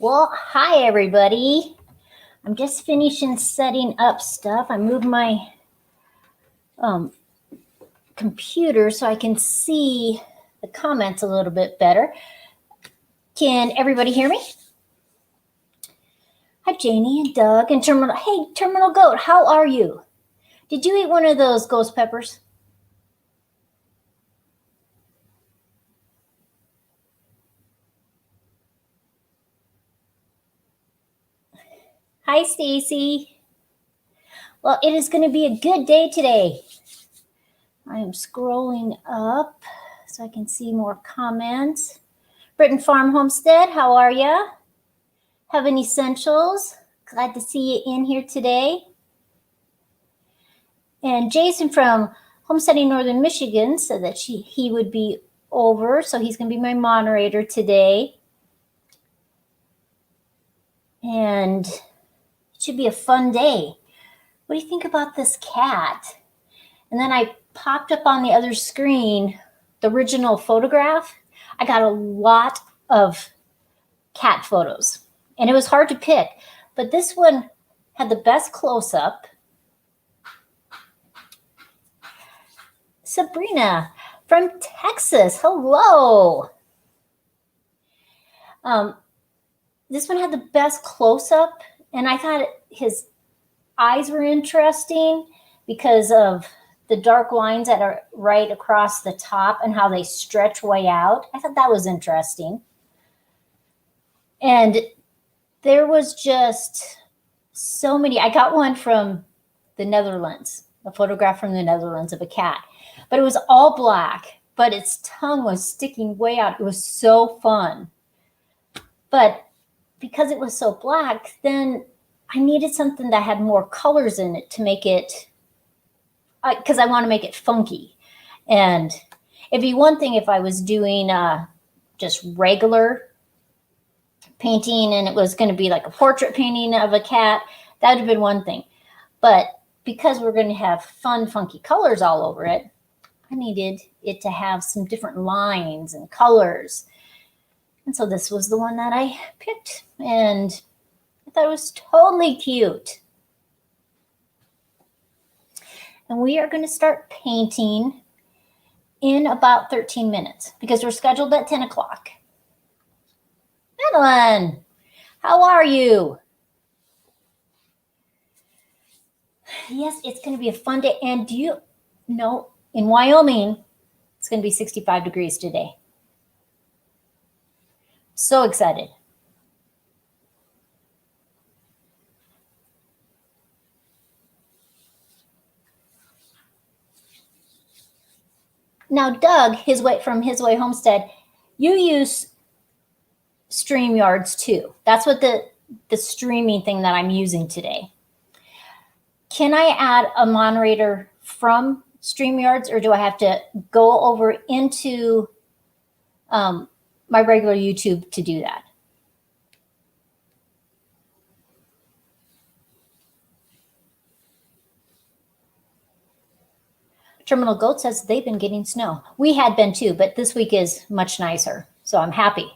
Well, hi everybody. I'm just finishing setting up stuff. I moved my computer so I can see the comments a little bit better. Can everybody hear me? Hi Janie and Doug and Terminal. Hey, Terminal Goat, how are you? Did you eat one of those ghost peppers? Hi Stacy. Well, it is going to be a good day today. I am scrolling up so I can see more comments. Britton Farm Homestead, how are ya? Heaven Essentials, glad to see you in here today. And Jason from Homesteading Northern Michigan said that he would be over, so he's going to be my moderator today. And it should be a fun day. What do you think about this cat? And then I popped up on the other screen the original photograph. I got a lot of cat photos, and it was hard to pick, but this one had the best close-up. Sabrina from Texas, hello. This one had the best close-up, and I thought his eyes were interesting because of the dark lines that are right across the top and how they stretch way out. I thought that was interesting. And there was just so many. I got one from the Netherlands, a photograph from the Netherlands of a cat, but it was all black, but its tongue was sticking way out. It was so fun. But because it was so black, then I needed something that had more colors in it to make it, because I want to make it funky. And it'd be one thing if I was doing just regular painting and it was going to be like a portrait painting of a cat. That would have been one thing. But because we're going to have fun, funky colors all over it, I needed it to have some different lines and colors. And so this was the one that I picked, and I thought it was totally cute. And we are going to start painting in about 13 minutes because we're scheduled at 10 o'clock. Madeline, how are you? Yes, it's going to be a fun day. And do you know, in Wyoming, it's going to be 65 degrees today. So excited. Now, Doug, from His Way Homestead, you use StreamYards too. That's what the streaming thing that I'm using today. Can I add a moderator from StreamYards, or do I have to go over into my regular YouTube to do that? Terminal Goat says they've been getting snow. We had been too, but this week is much nicer, so I'm happy.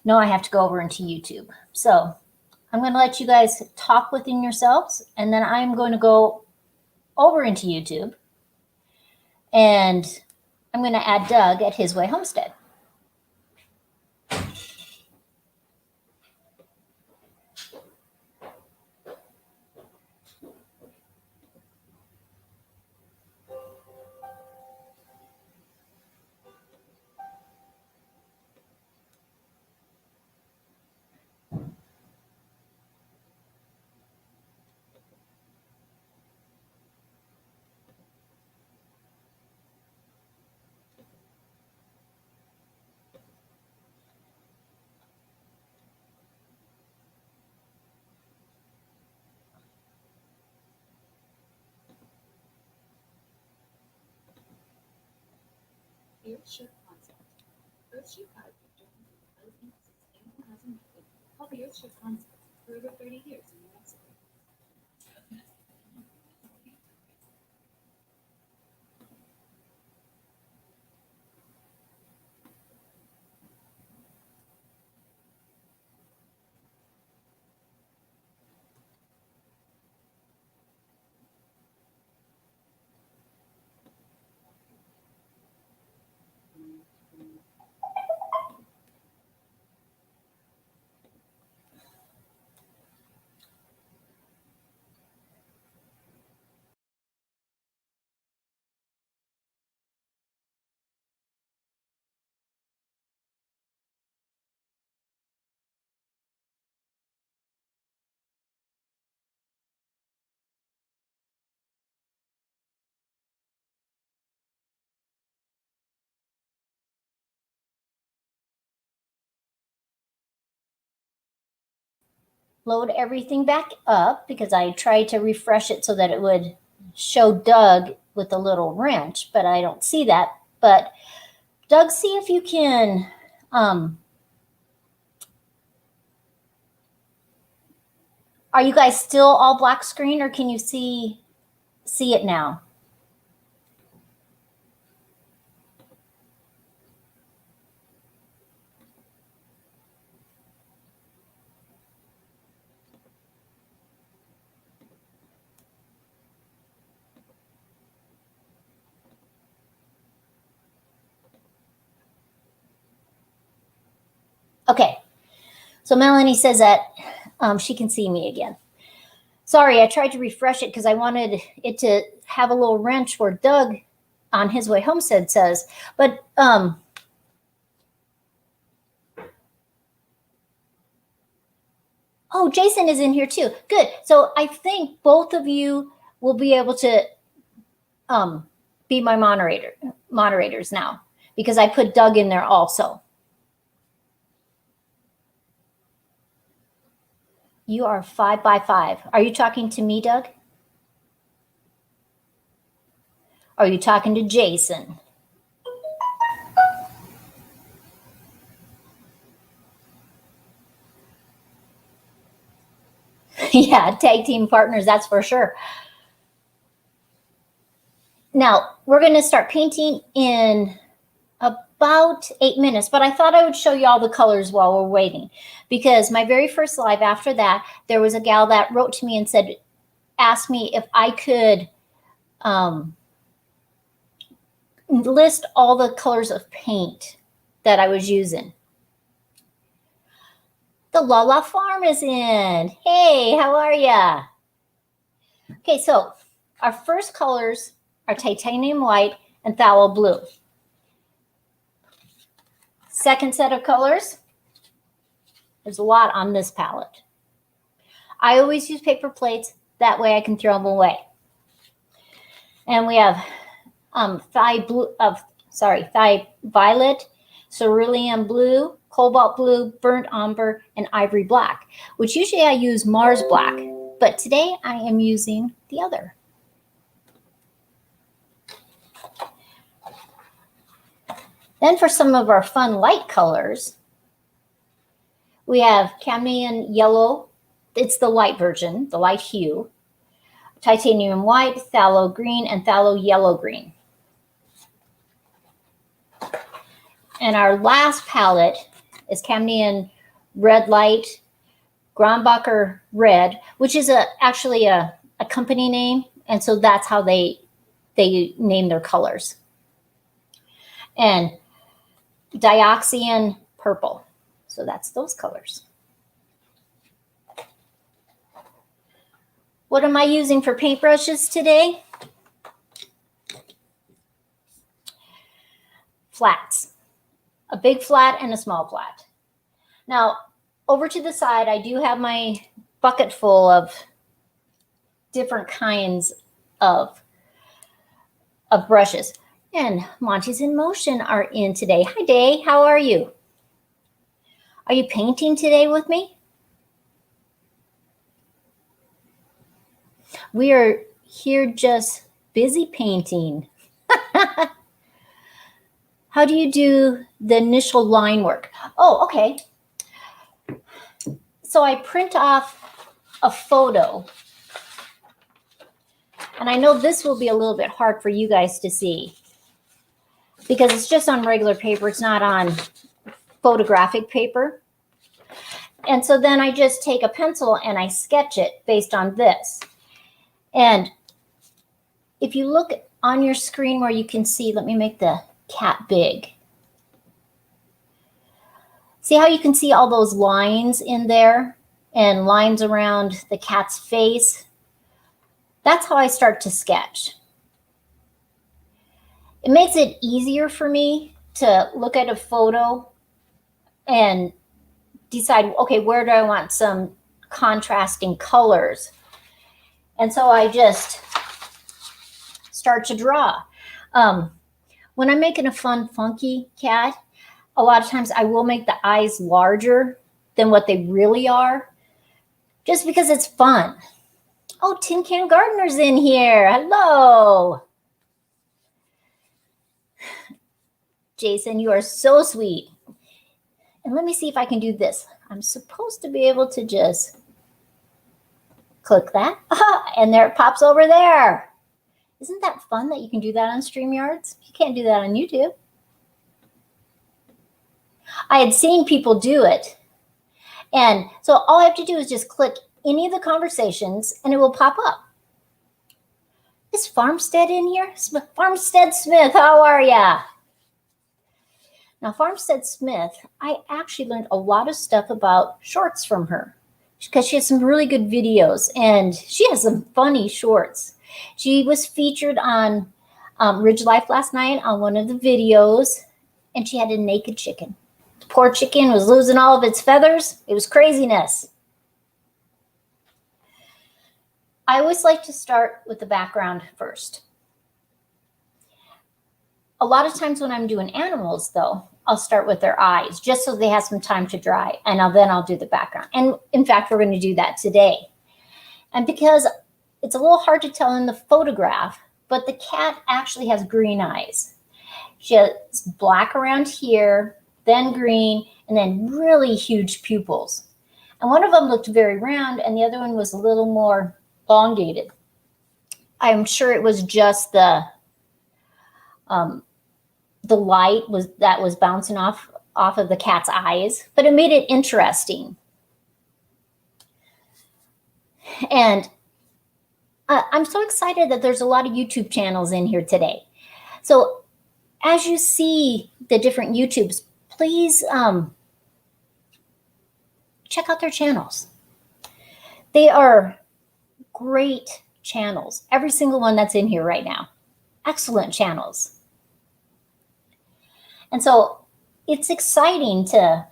No, I have to go over into YouTube. So I'm going to let you guys talk within yourselves, and then I'm going to go over into YouTube, and I'm going to add Doug at His Way Homestead. Earthship concept. Earthship had called the Earthship concept for over 30 years in New Mexico. load everything back up because I tried to refresh it so that it would show Doug with a little wrench, but I don't see that. But Doug, see if you can are you guys still all black screen, or can you see it now? Okay, so Melanie says that she can see me again. Sorry, I tried to refresh it because I wanted it to have a little wrench where Doug on his way homestead says, but oh, Jason is in here too. Good. So I think both of you will be able to be my moderators now because I put Doug in there also. You are 5 by 5. Are you talking to me, Doug? Are you talking to Jason? Yeah, tag team partners, that's for sure. Now, we're going to start painting in about 8 minutes, but I thought I would show you all the colors while we're waiting, because my very first live after that, there was a gal that wrote to me and said, asked me if I could list all the colors of paint that I was using. The Lala Farm is in. Hey, how are ya? Okay, so our first colors are titanium white and phthalo blue. Second set of colors, there's a lot on this palette. I always use paper plates, that way I can throw them away. And we have thigh violet, cerulean blue, cobalt blue, burnt umber, and ivory black, which usually I use Mars black, but today I am using the other. Then for some of our fun light colors, we have cadmium yellow. It's the light version, the light hue. Titanium white, phthalo green, and phthalo yellow green. And our last palette is cadmium red light, Grombacher red, which is actually a company name. And so that's how they name their colors. And dioxazine purple. So that's those colors. What am I using for paintbrushes today? Flats. A big flat and a small flat. Now, over to the side, I do have my bucket full of different kinds of brushes. And Monty's in Motion are in today. Hi, Day. How are you? Are you painting today with me? We are here just busy painting. How do you do the initial line work? Oh, okay. So I print off a photo. And I know this will be a little bit hard for you guys to see, because it's just on regular paper. It's not on photographic paper. And so then I just take a pencil and I sketch it based on this. And if you look on your screen where you can see, let me make the cat big. See how you can see all those lines in there and lines around the cat's face? That's how I start to sketch. It makes it easier for me to look at a photo and decide, okay, where do I want some contrasting colors? And so I just start to draw. When I'm making a fun, funky cat, a lot of times I will make the eyes larger than what they really are. just because it's fun. Oh, Tin Can Gardener's in here. Hello. Jason, you are so sweet. And let me see if I can do this. I'm supposed to be able to just click that. And there it pops over there. Isn't that fun that you can do that on StreamYards? You can't do that on YouTube. I had seen people do it. And so all I have to do is just click any of the conversations and it will pop up. Is Farmstead in here? Farmstead Smith, how are ya? Now, Farmstead Smith, I actually learned a lot of stuff about shorts from her because she has some really good videos and she has some funny shorts. She was featured on Ridge Life last night on one of the videos, and she had a naked chicken. The poor chicken was losing all of its feathers. It was craziness. I always like to start with the background first. A lot of times when I'm doing animals, though, I'll start with their eyes just so they have some time to dry, and then I'll do the background. And in fact, we're going to do that today. And because it's a little hard to tell in the photograph, but the cat actually has green eyes. She has black around here, then green, and then really huge pupils. And one of them looked very round, and the other one was a little more elongated. I'm sure it was just the light that was bouncing off of the cat's eyes, but it made it interesting. And I'm so excited that there's a lot of YouTube channels in here today. So as you see the different YouTubes, please check out their channels. They are great channels. Every single one that's in here right now. Excellent channels. And so it's exciting to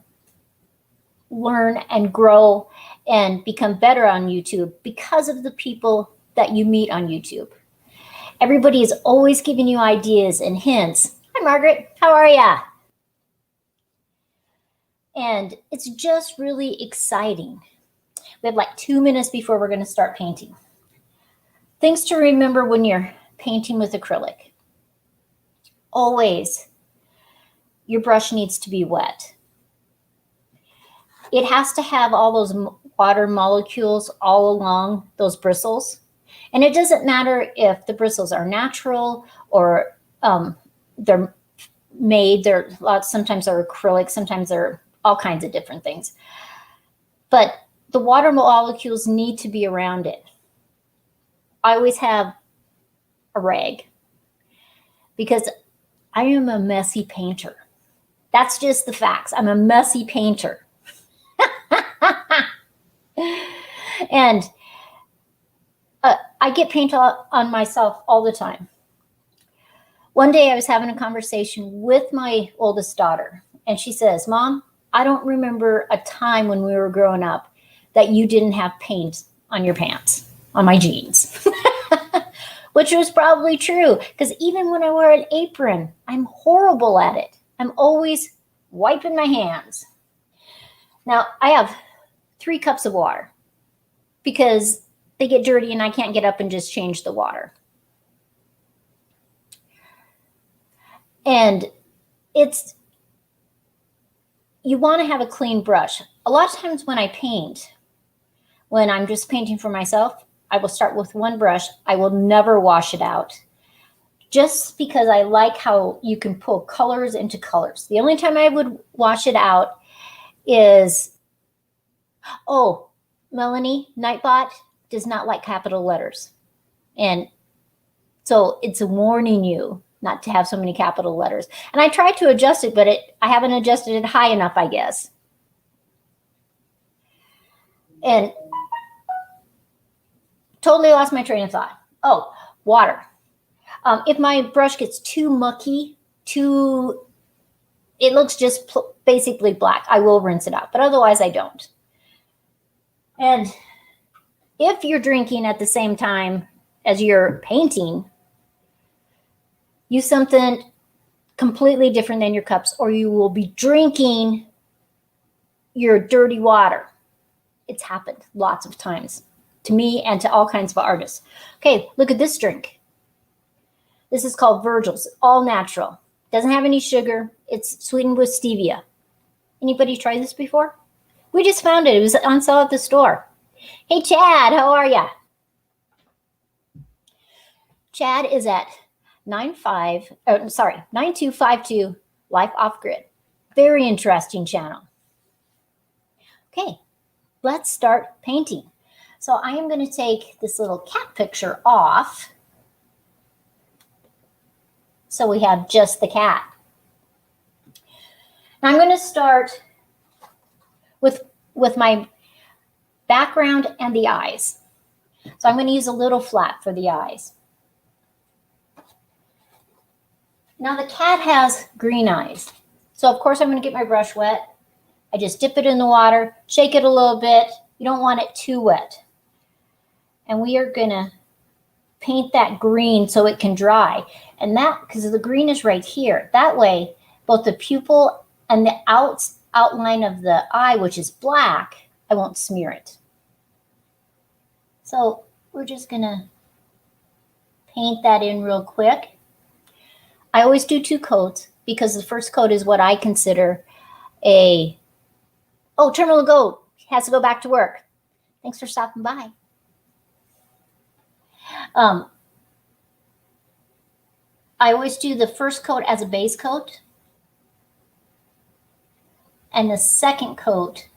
learn and grow and become better on YouTube because of the people that you meet on YouTube. Everybody is always giving you ideas and hints. Hi, Margaret. How are ya? And it's just really exciting. We have like 2 minutes before we're going to start painting. Things to remember when you're painting with acrylic. Always, your brush needs to be wet. It has to have all those water molecules all along those bristles. And it doesn't matter if the bristles are natural or they're made. Sometimes they're acrylic, sometimes they're all kinds of different things. But the water molecules need to be around it. I always have a rag because I am a messy painter. That's just the facts. I'm a messy painter. And I get paint on myself all the time. One day I was having a conversation with my oldest daughter, and she says, Mom, I don't remember a time when we were growing up that you didn't have paint on your pants, on my jeans. Which was probably true, because even when I wear an apron, I'm horrible at it. I'm always wiping my hands. Now, I have 3 cups of water because they get dirty and I can't get up and just change the water. And you want to have a clean brush. A lot of times when I paint, when I'm just painting for myself, I will start with one brush. I will never wash it out just because I like how you can pull colors into colors. The only time I would wash it out is, oh, Melanie, Nightbot does not like capital letters. And so it's warning you not to have so many capital letters. And I tried to adjust it, but I haven't adjusted it high enough, I guess. And totally lost my train of thought. Oh, water. If my brush gets too mucky, it looks just basically black, I will rinse it out, but otherwise I don't. And if you're drinking at the same time as you're painting, use something completely different than your cups, or you will be drinking your dirty water. It's happened lots of times to me and to all kinds of artists. Okay, look at this drink. This is called Virgil's, all natural. Doesn't have any sugar. It's sweetened with stevia. Anybody tried this before? We just found it. It was on sale at the store. Hey, Chad, how are ya? Chad is at 9252 Life Off Grid. Very interesting channel. Okay, let's start painting. So I am going to take this little cat picture off. So we have just the cat. Now I'm going to start with my background and the eyes. So I'm going to use a little flat for the eyes. Now the cat has green eyes. So of course I'm going to get my brush wet. I just dip it in the water, shake it a little bit. You don't want it too wet. And we are going to paint that green so it can dry. And that, because the green is right here. That way, both the pupil and the outline of the eye, which is black, I won't smear it. So we're just going to paint that in real quick. I always do 2 coats because the first coat is what I consider a, oh, terminal goat has to go back to work. Thanks for stopping by. I always do the first coat as a base coat. And the second coat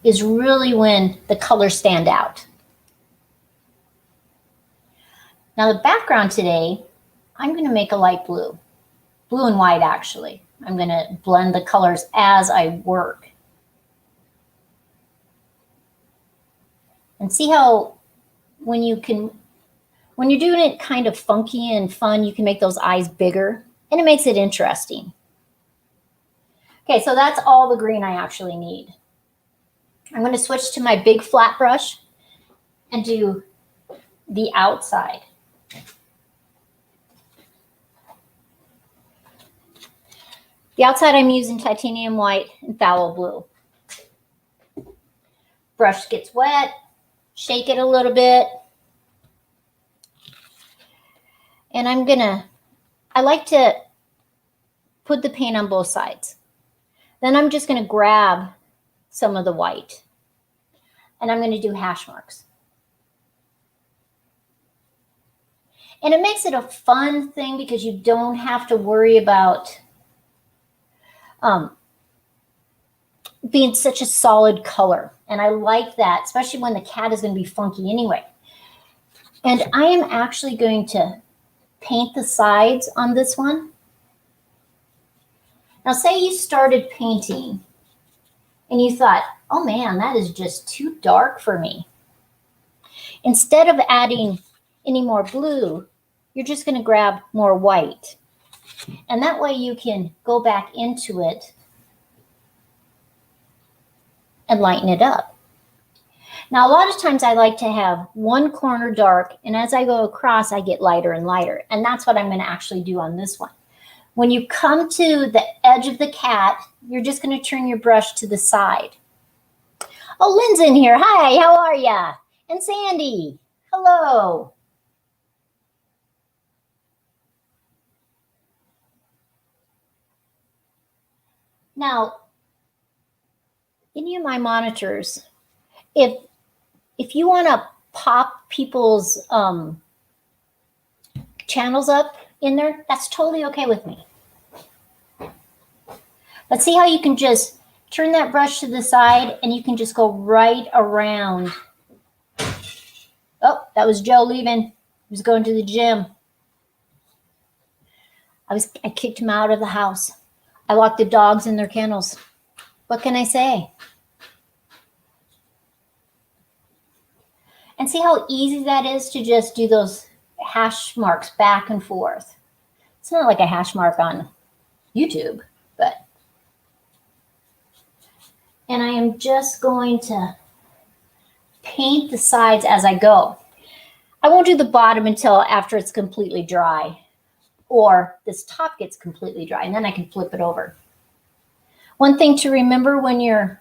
is really when the colors stand out. Now the background today, I'm going to make a light blue. Blue and white, actually. I'm going to blend the colors as I work. And see how when you're doing it kind of funky and fun, you can make those eyes bigger, and it makes it interesting. Okay, so that's all the green I actually need. I'm going to switch to my big flat brush and do the outside. The outside I'm using titanium white and phthalo blue. Brush gets wet, shake it a little bit. And I like to put the paint on both sides. Then I'm just going to grab some of the white. And I'm going to do hash marks. And it makes it a fun thing because you don't have to worry about being such a solid color. And I like that, especially when the cat is going to be funky anyway. And I am actually going to paint the sides on this one. Now say you started painting and you thought, oh man, that is just too dark for me. Instead of adding any more blue, you're just going to grab more white. And that way you can go back into it and lighten it up. Now, a lot of times I like to have one corner dark, and as I go across, I get lighter and lighter. And that's what I'm going to actually do on this one. When you come to the edge of the cat, you're just going to turn your brush to the side. Oh, Lynn's in here. Hi, how are ya? And Sandy, hello. Now, any of my monitors, if you want to pop people's channels up in there, that's totally okay with me. But see how you can just turn that brush to the side and you can just go right around. Oh, that was Joe leaving. He was going to the gym. I kicked him out of the house. I locked the dogs in their kennels. What can I say? And see how easy that is to just do those hash marks back and forth. It's not like a hash mark on YouTube, but. And I am just going to paint the sides as I go. I won't do the bottom until after it's completely dry, or this top gets completely dry, and then I can flip it over. One thing to remember when you're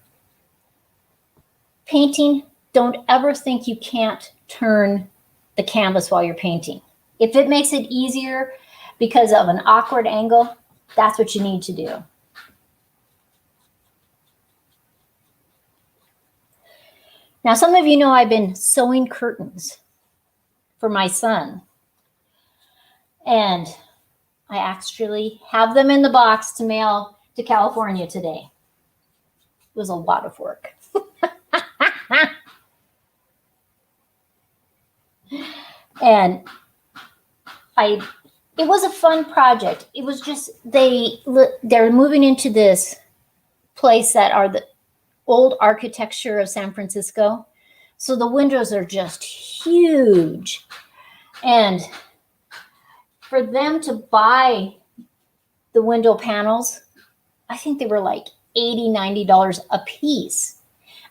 painting, don't ever think you can't turn the canvas while you're painting. If it makes it easier because of an awkward angle, that's what you need to do. Now, some of you know I've been sewing curtains for my son. And I actually have them in the box to mail to California today. It was a lot of work. And it was a fun project. It was just, they're moving into this place that are the old architecture of San Francisco. So the windows are just huge. And for them to buy the window panels, I think they were like $80, $90 a piece.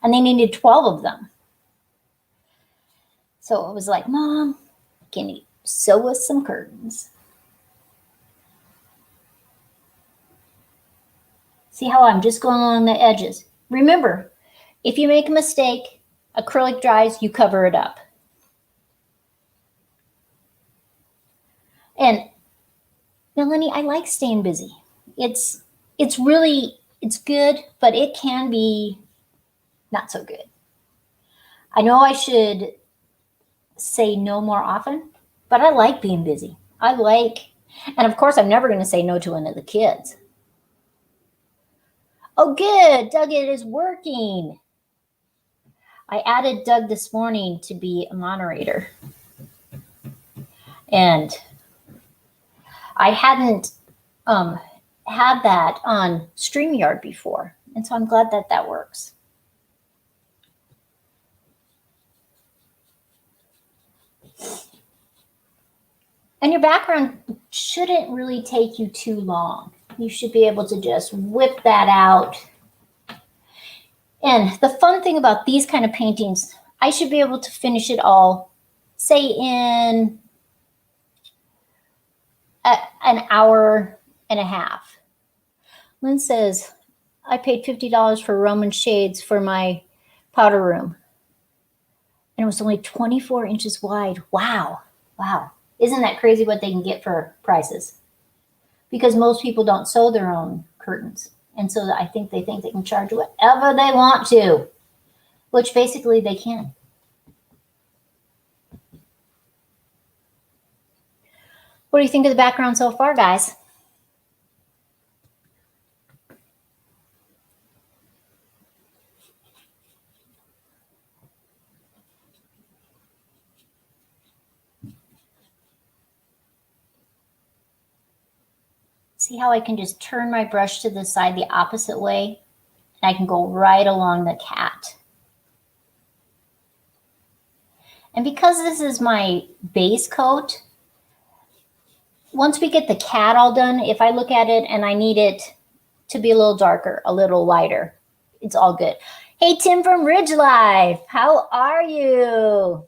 And they needed 12 of them. So it was like, Mom, can you sew us some curtains? See how I'm just going along the edges. Remember, if you make a mistake, acrylic dries, you cover it up. And Melanie, I like staying busy. It's good, but it can be not so good. I know I should say no more often, but I like being busy. And of course, I'm never going to say no to one of the kids. Oh, good, Doug, it is working. I added Doug this morning to be a moderator. And I hadn't had that on StreamYard before. And so I'm glad that that works. And your background shouldn't really take you too long. You should be able to just whip that out. And the fun thing about these kind of paintings, I should be able to finish it all, say in an hour and a half. Lynn says, I paid $50 for Roman shades for my powder room. And it was only 24 inches wide. Wow. Wow. Isn't that crazy what they can get for prices? Because most people don't sew their own curtains. And so I think they can charge whatever they want to, which basically they can. What do you think of the background so far, guys? See how I can just turn my brush to the side the opposite way? And I can go right along the cat. And because this is my base coat, once we get the cat all done, if I look at it and I need it to be a little darker, a little lighter, it's all good. Hey, Tim from Ridge Life, how are you?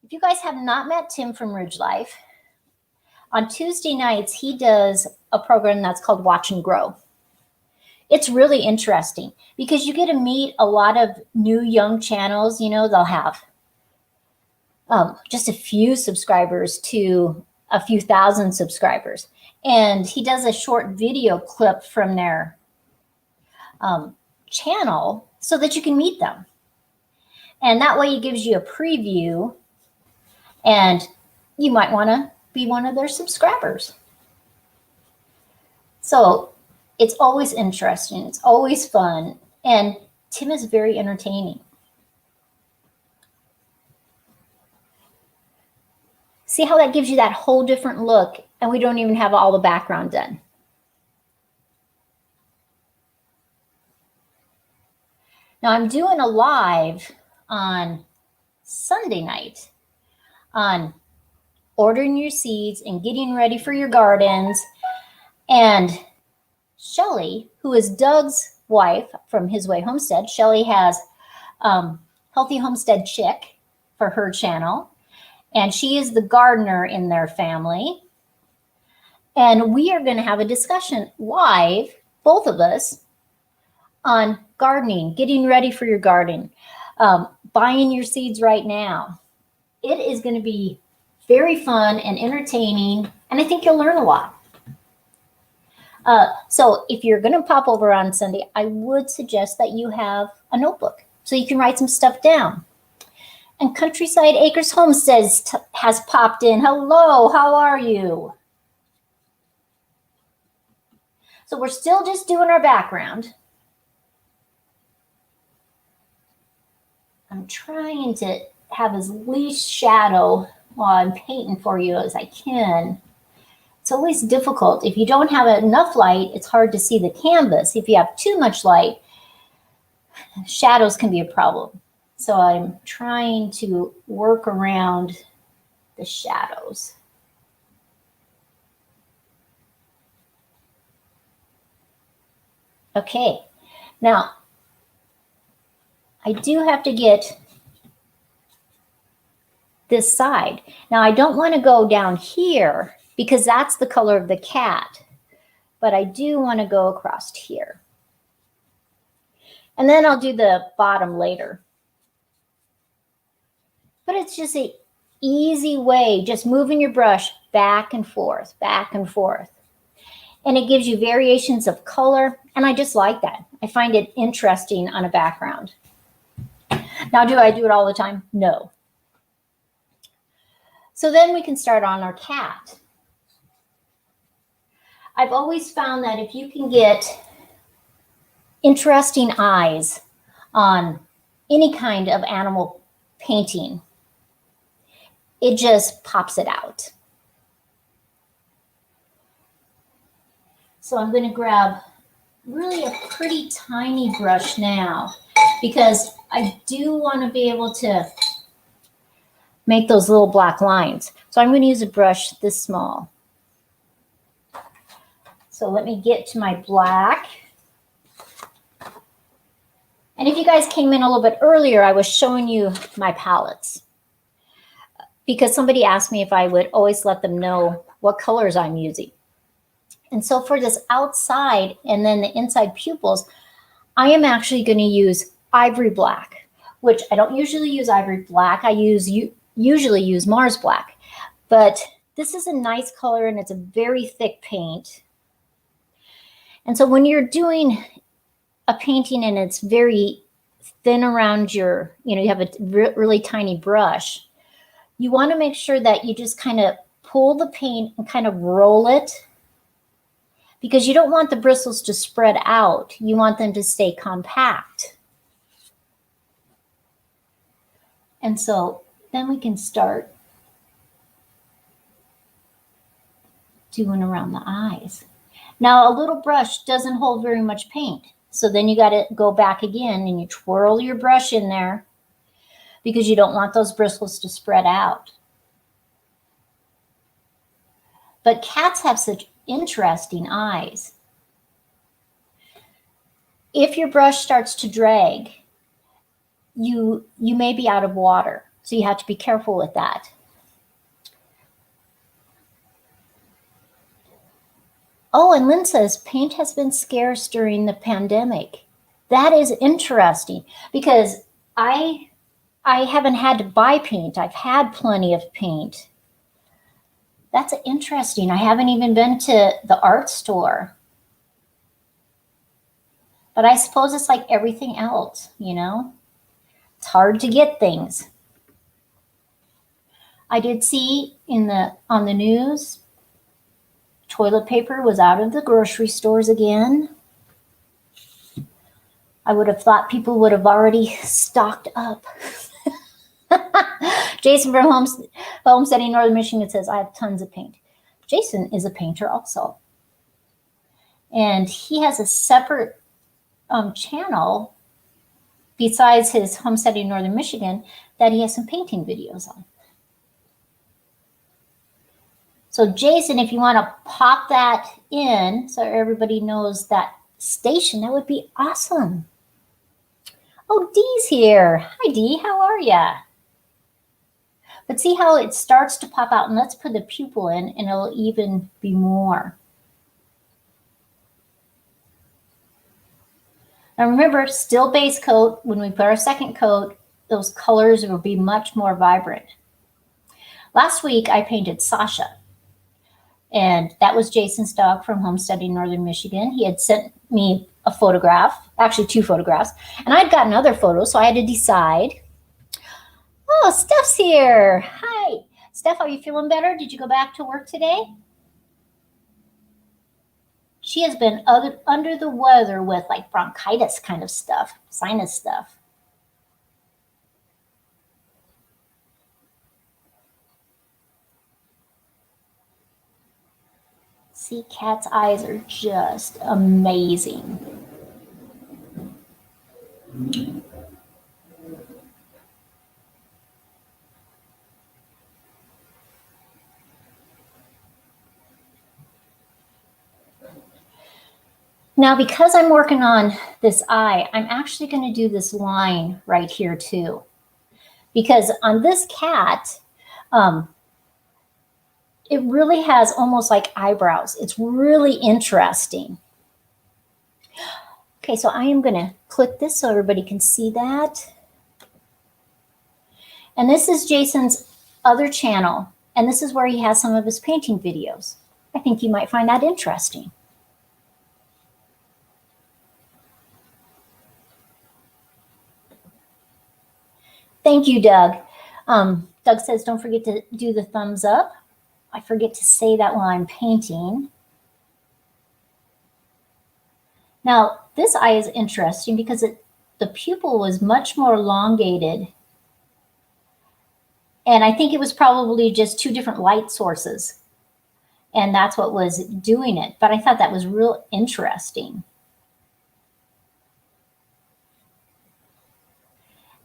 If you guys have not met Tim from Ridge Life, on Tuesday nights, he does a program that's called Watch and Grow. It's really interesting because you get to meet a lot of new young channels. You know, they'll have just a few subscribers to a few thousand subscribers. And he does a short video clip from their channel so that you can meet them. And that way it gives you a preview and you might want to be one of their subscribers. So it's always interesting. It's always fun. And Tim is very entertaining. See how that gives you that whole different look and we don't even have all the background done. Now I'm doing a live on Sunday night on ordering your seeds and getting ready for your gardens. And Shelly, who is Doug's wife from His Way Homestead, Shelly has Healthy Homestead Chick for her channel. And she is the gardener in their family. And we are going to have a discussion live, both of us, on gardening, getting ready for your garden, buying your seeds right now. It is going to be very fun and entertaining, and I think you'll learn a lot. So if you're going to pop over on Sunday, I would suggest that you have a notebook so you can write some stuff down. And Countryside Acres Homesteads has popped in. Hello, how are you? So we're still just doing our background. I'm trying to have as least shadow while I'm painting for you as I can. It's always difficult. If you don't have enough light, it's hard to see the canvas. If you have too much light, shadows can be a problem. So I'm trying to work around the shadows. Okay, now I do have to get this side. Now I don't want to go down here because that's the color of the cat, but I do want to go across here. And then I'll do the bottom later. But it's just an easy way, just moving your brush back and forth, back and forth. And it gives you variations of color, and I just like that. I find it interesting on a background. Now, do I do it all the time? No. So then we can start on our cat. I've always found that if you can get interesting eyes on any kind of animal painting, it just pops it out. So I'm going to grab really a pretty tiny brush now because I do want to be able to make those little black lines. So I'm going to use a brush this small. So let me get to my black. And if you guys came in a little bit earlier, I was showing you my palettes because somebody asked me if I would always let them know what colors I'm using. And so for this outside and then the inside pupils, I am actually going to use ivory black, which I don't usually use ivory black. I usually use Mars black, but this is a nice color and it's a very thick paint. And so when you're doing a painting and it's very thin around your, you have a really tiny brush, you want to make sure that you just kind of pull the paint and kind of roll it, because you don't want the bristles to spread out. You want them to stay compact. And so then we can start doing around the eyes. Now a little brush doesn't hold very much paint. So then you got to go back again and you twirl your brush in there because you don't want those bristles to spread out. But cats have such interesting eyes. If your brush starts to drag, you may be out of water. So you have to be careful with that. Oh, and Lynn says paint has been scarce during the pandemic. That is interesting because I haven't had to buy paint. I've had plenty of paint. That's interesting. I haven't even been to the art store. But I suppose it's like everything else, It's hard to get things. I did see on the news, toilet paper was out of the grocery stores again. I would have thought people would have already stocked up. Jason from Homesteading Northern Michigan says, I have tons of paint. Jason is a painter also. And he has a separate channel besides his Homesteading Northern Michigan that he has some painting videos on. So Jason, if you want to pop that in so everybody knows that station, that would be awesome. Oh, Dee's here. Hi, Dee. How are ya? But see how it starts to pop out, and let's put the pupil in and it'll even be more. Now remember, still base coat. When we put our second coat, those colors will be much more vibrant. Last week, I painted Sasha. And that was Jason's dog from Homesteading Northern Michigan. He had sent me a photograph, actually 2 photographs. And I'd gotten other photos, so I had to decide. Oh, Steph's here. Hi. Steph, are you feeling better? Did you go back to work today? She has been under the weather with like bronchitis kind of stuff, sinus stuff. See, Kat's eyes are just amazing. Now, because I'm working on this eye, I'm actually going to do this line right here too. Because on this cat, it really has almost like eyebrows. It's really interesting. Okay, so I am going to click this so everybody can see that. And this is Jason's other channel, and this is where he has some of his painting videos. I think you might find that interesting. Thank you, Doug. Doug says, don't forget to do the thumbs up. I forget to say that while I'm painting. Now, this eye is interesting because the pupil was much more elongated. And I think it was probably just 2 different light sources. And that's what was doing it. But I thought that was real interesting.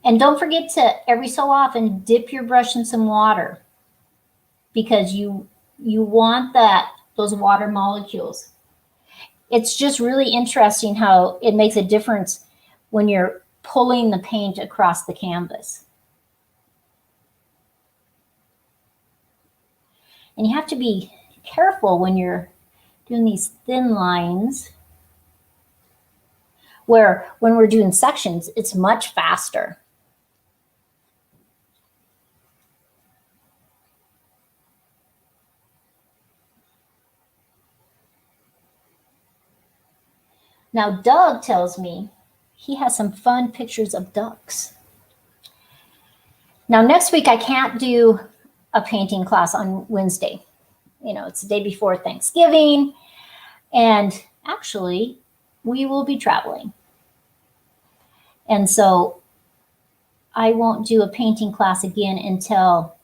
And don't forget to, every so often, dip your brush in some water, because you want those water molecules. It's just really interesting how it makes a difference when you're pulling the paint across the canvas. And you have to be careful when you're doing these thin lines, where when we're doing sections, it's much faster. Now, Doug tells me he has some fun pictures of ducks. Now, next week, I can't do a painting class on Wednesday. You know, it's the day before Thanksgiving. And actually, we will be traveling. And so I won't do a painting class again until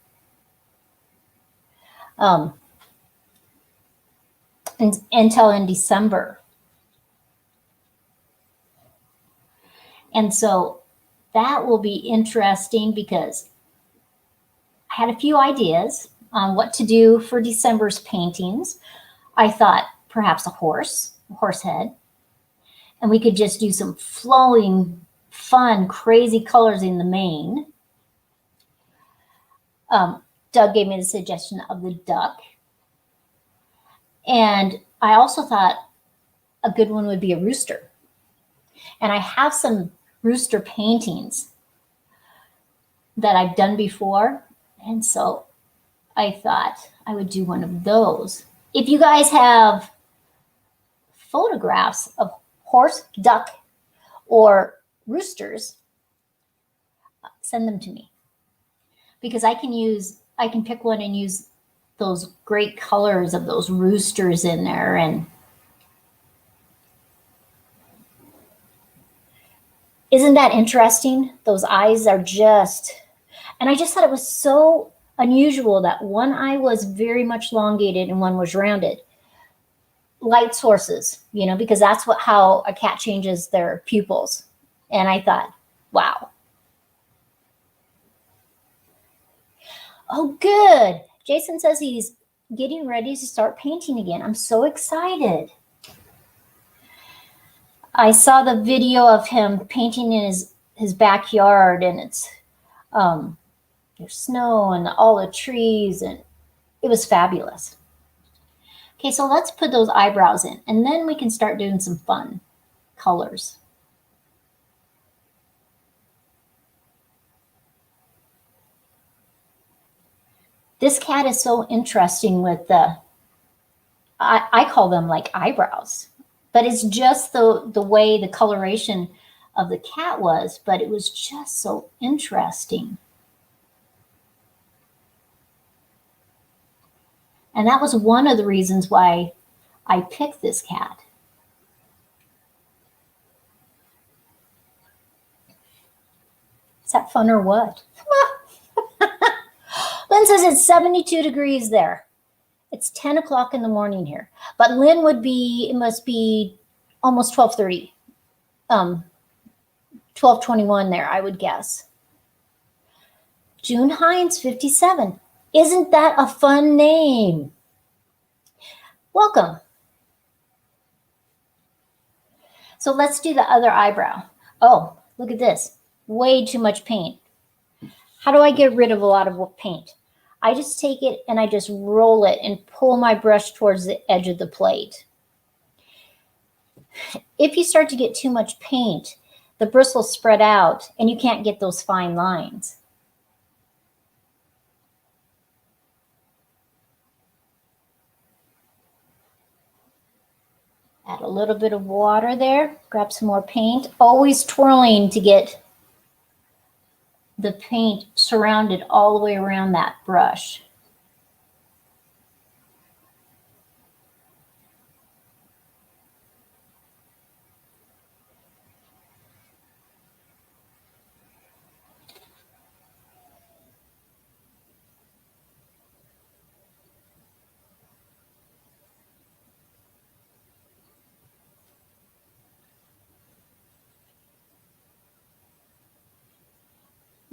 in December. And so that will be interesting because I had a few ideas on what to do for December's paintings. I thought perhaps a horse head, and we could just do some flowing, fun, crazy colors in the mane. Doug gave me the suggestion of the duck. And I also thought a good one would be a rooster. And I have some rooster paintings that I've done before. And so I thought I would do one of those. If you guys have photographs of horse, duck, or roosters, send them to me. Because I can pick one and use those great colors of those roosters in there. And isn't that interesting? Those eyes are just, and I just thought it was so unusual that one eye was very much elongated and one was rounded. Light sources, you know, because that's how a cat changes their pupils. And I thought, wow. Oh, good. Jason says he's getting ready to start painting again. I'm so excited. I saw the video of him painting in his backyard, and it's there's snow and all the trees, and it was fabulous. Okay, so let's put those eyebrows in, and then we can start doing some fun colors. This cat is so interesting with the, I call them like eyebrows, but it's just the way the coloration of the cat was, but it was just so interesting. And that was one of the reasons why I picked this cat. Is that fun or what? Lynn says it's 72 degrees there. It's 10 o'clock in the morning here. But Lynn it must be almost 12:30. 12:21 there, I would guess. June Hines, 57. Isn't that a fun name? Welcome. So let's do the other eyebrow. Oh, look at this. Way too much paint. How do I get rid of a lot of paint? I just take it and I just roll it and pull my brush towards the edge of the plate. If you start to get too much paint, the bristles spread out and you can't get those fine lines. Add a little bit of water there, grab some more paint, always twirling to get the paint surrounded all the way around that brush.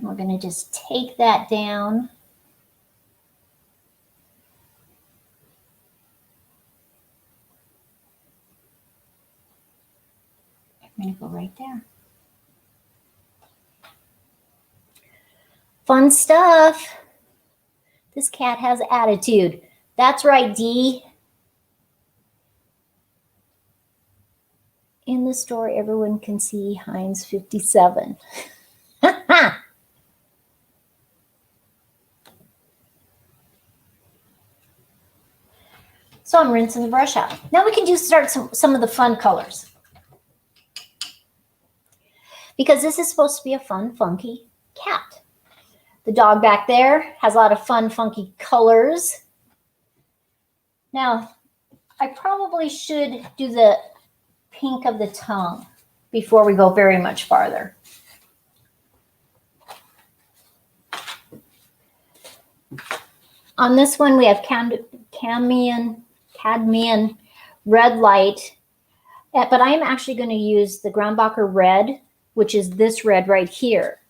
We're going to just take that down. I'm going to go right there. Fun stuff. This cat has attitude. That's right, Dee. In the store, everyone can see Hines 57. So I'm rinsing the brush out. Now we can start some of the fun colors. Because this is supposed to be a fun, funky cat. The dog back there has a lot of fun, funky colors. Now, I probably should do the pink of the tongue before we go very much farther. On this one, we have cadmium red light, but I am actually going to use the Grumbacher red, which is this red right here.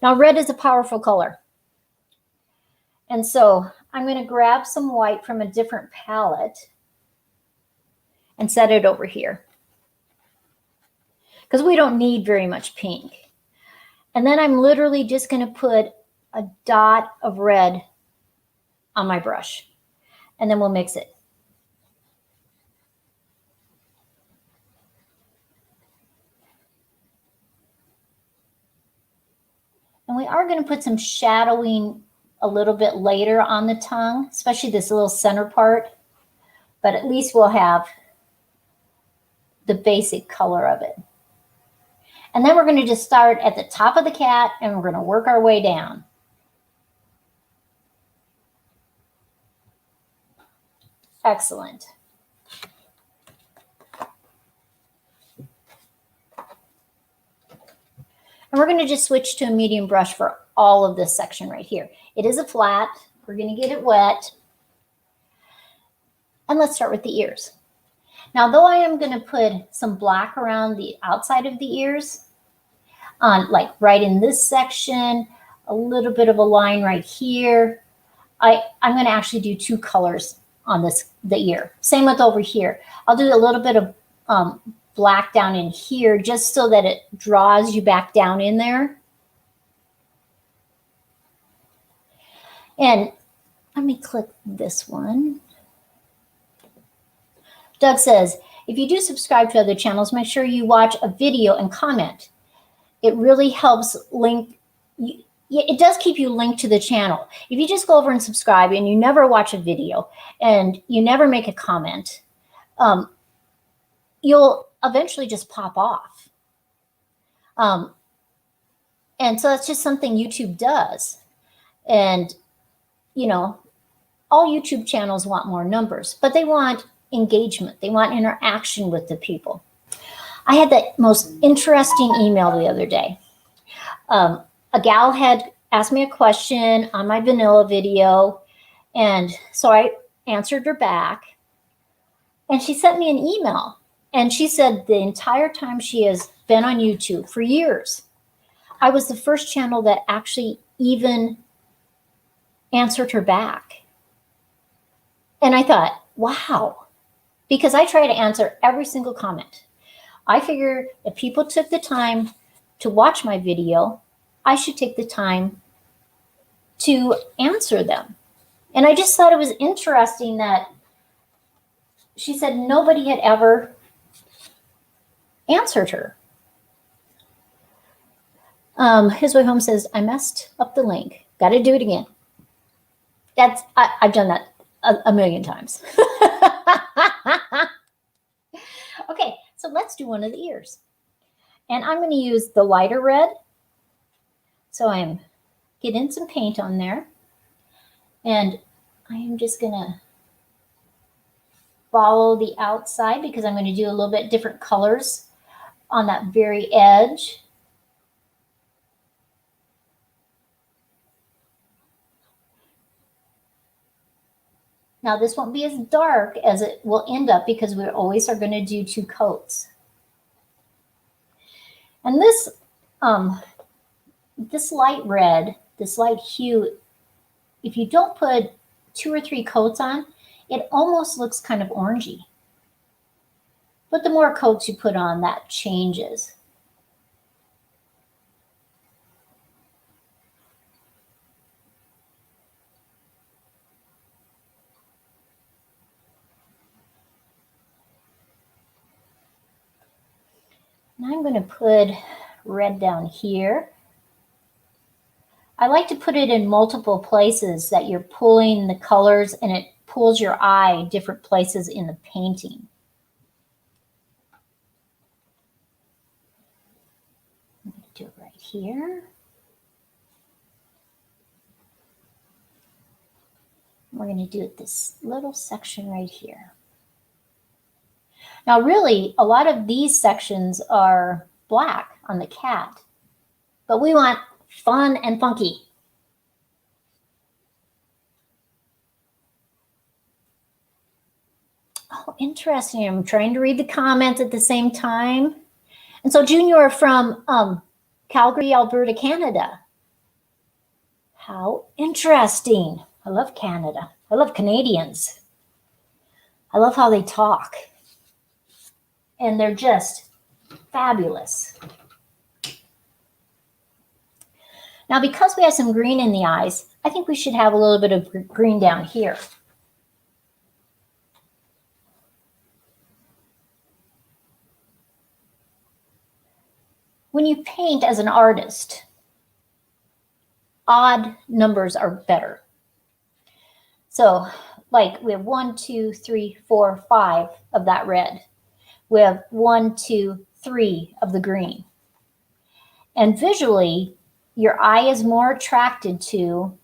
Now, red is a powerful color. And so I'm going to grab some white from a different palette and set it over here, because we don't need very much pink. And then I'm literally just going to put a dot of red on my brush, and then we'll mix it. And we are going to put some shadowing a little bit later on the tongue, especially this little center part, but at least we'll have the basic color of it. And then we're going to just start at the top of the cat and we're going to work our way down. Excellent. And we're going to just switch to a medium brush for all of this section right here. It is a flat. We're going to get it wet. And let's start with the ears. Now, though I am going to put some black around the outside of the ears, like right in this section, a little bit of a line right here, I'm going to actually do two colors on the ear. Same with over here. I'll do a little bit of black down in here just so that it draws you back down in there. And let me click this one. Doug says, if you do subscribe to other channels, make sure you watch a video and comment. It really helps link it does keep you linked to the channel. If you just go over and subscribe and you never watch a video and you never make a comment, you'll eventually just pop off. And so that's just something YouTube does. And, you know, all YouTube channels want more numbers, but they want engagement. They want interaction with the people. I had the most interesting email the other day. A gal had asked me a question on my vanilla video, and so I answered her back, and she sent me an email, and she said the entire time she has been on YouTube for years, I was the first channel that actually even answered her back. And I thought, wow, because I try to answer every single comment. I figure if people took the time to watch my video, I should take the time to answer them. And I just thought it was interesting that she said nobody had ever answered her. His Way Home says, I messed up the link. Got to do it again. I've done that a million times. Okay, so let's do one of the ears. And I'm going to use the lighter red. So I'm getting some paint on there. And I am just going to follow the outside because I'm going to do a little bit different colors on that very edge. Now this won't be as dark as it will end up because we always are going to do 2 coats. And this light red, this light hue, if you don't put 2 or 3 coats on, it almost looks kind of orangey. But the more coats you put on, that changes. Now I'm going to put red down here. I like to put it in multiple places that you're pulling the colors and it pulls your eye different places in the painting. I'm going to do it right here. We're going to do it this little section right here. Now, really, a lot of these sections are black on the cat, but we want fun and funky. Oh, interesting. I'm trying to read the comments at the same time. And so, Junior from Calgary, Alberta, Canada. How interesting. I love Canada. I love Canadians. I love how they talk. And they're just fabulous. Now, because we have some green in the eyes, I think we should have a little bit of green down here. When you paint as an artist, odd numbers are better. So, like we have 1, 2, 3, 4, 5 of that red. We have 1, 2, 3 of the green. And visually, your eye is more attracted to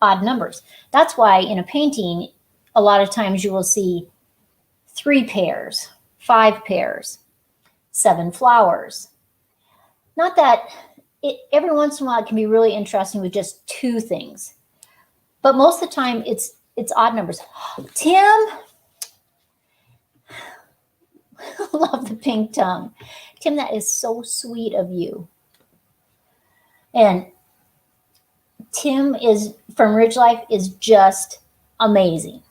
odd numbers. That's why in a painting, a lot of times you will see 3 pairs, 5 pairs, 7 flowers. Not that every once in a while it can be really interesting with just 2 things. But most of the time it's odd numbers. Tim, love the pink tongue. Tim, that is so sweet of you. And Tim is from Ridge Life is just amazing.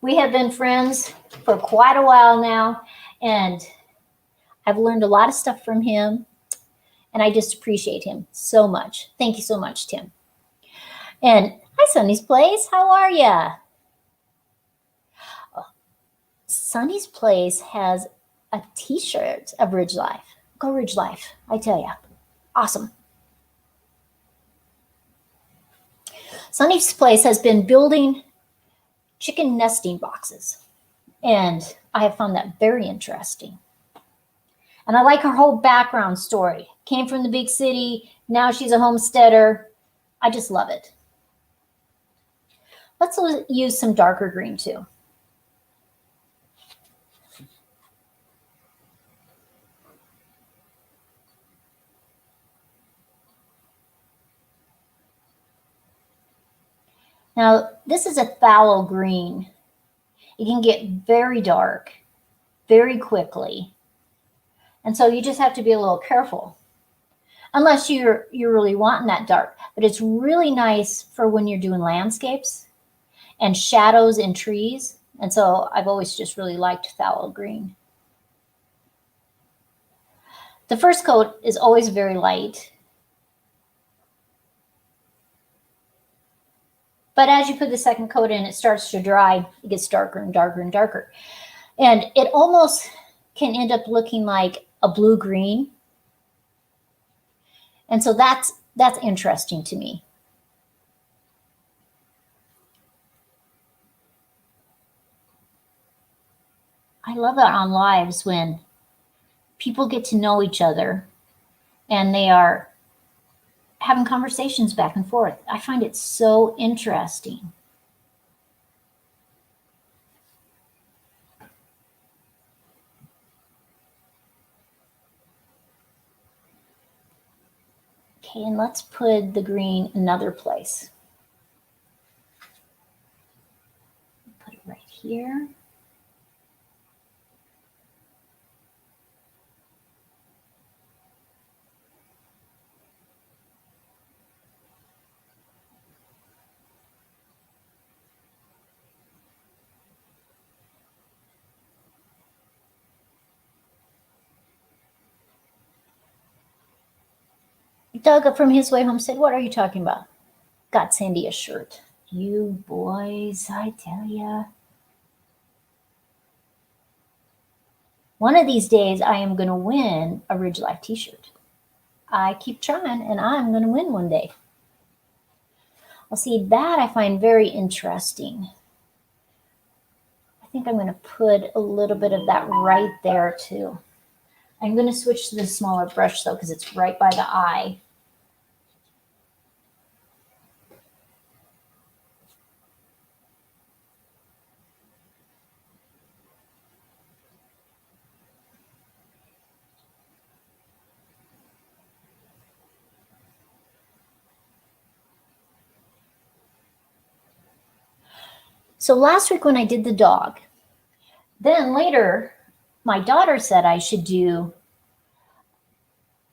We have been friends for quite a while now, and I've learned a lot of stuff from him, and I just appreciate him so much. Thank you so much, Tim. And hi, Sunny's Place. How are ya? Sunny's Place has a t-shirt of Ridge Life. Go Ridge Life, I tell ya. Awesome. Sunny's Place has been building chicken nesting boxes, and I have found that very interesting. And I like her whole background story. Came from the big city, now she's a homesteader. I just love it. Let's use some darker green too. Now, this is a phthalo green. It can get very dark very quickly. And so you just have to be a little careful. Unless you're really wanting that dark. But it's really nice for when you're doing landscapes and shadows in trees. And so I've always just really liked phthalo green. The first coat is always very light. But as you put the second coat in, it starts to dry. It gets darker and darker and darker. And it almost can end up looking like a blue-green. And so that's interesting to me. I love that on lives when people get to know each other and they are having conversations back and forth. I find it so interesting. Okay, and let's put the green another place. Put it right here. Doug from His Way Homestead, what are you talking about? Got Sandy a shirt. You boys, I tell ya. One of these days, I am going to win a Ridge Life t-shirt. I keep trying, and I'm going to win one day. Well, see, that I find very interesting. I think I'm going to put a little bit of that right there, too. I'm going to switch to the smaller brush, though, because it's right by the eye. So last week when I did the dog, then later my daughter said I should do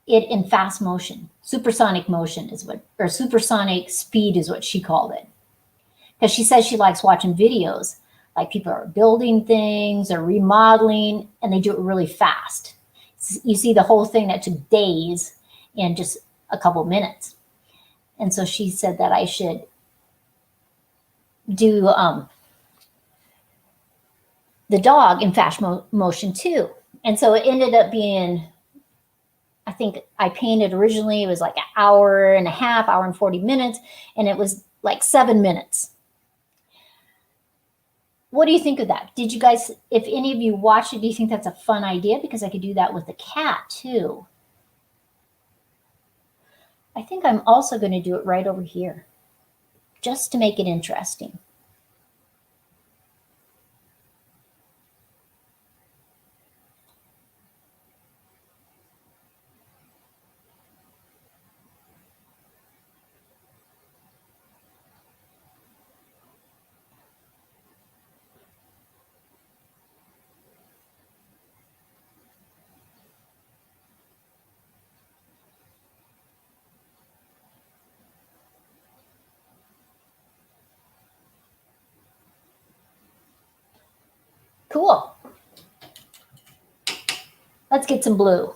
it in fast motion. Supersonic motion is what, or supersonic speed is what she called it. Because she says she likes watching videos, like people are building things or remodeling, and they do it really fast. You see the whole thing that took days in just a couple minutes. And so she said that I should do the dog in fast motion too. And so it ended up being, I think I painted originally, it was like an hour and a half, hour and 40 minutes, and it was like 7 minutes. What do you think of that? Did you guys, if any of you watched it, do you think that's a fun idea? Because I could do that with the cat too. I think I'm also going to do it right over here, just to make it interesting. Cool. Let's get some blue.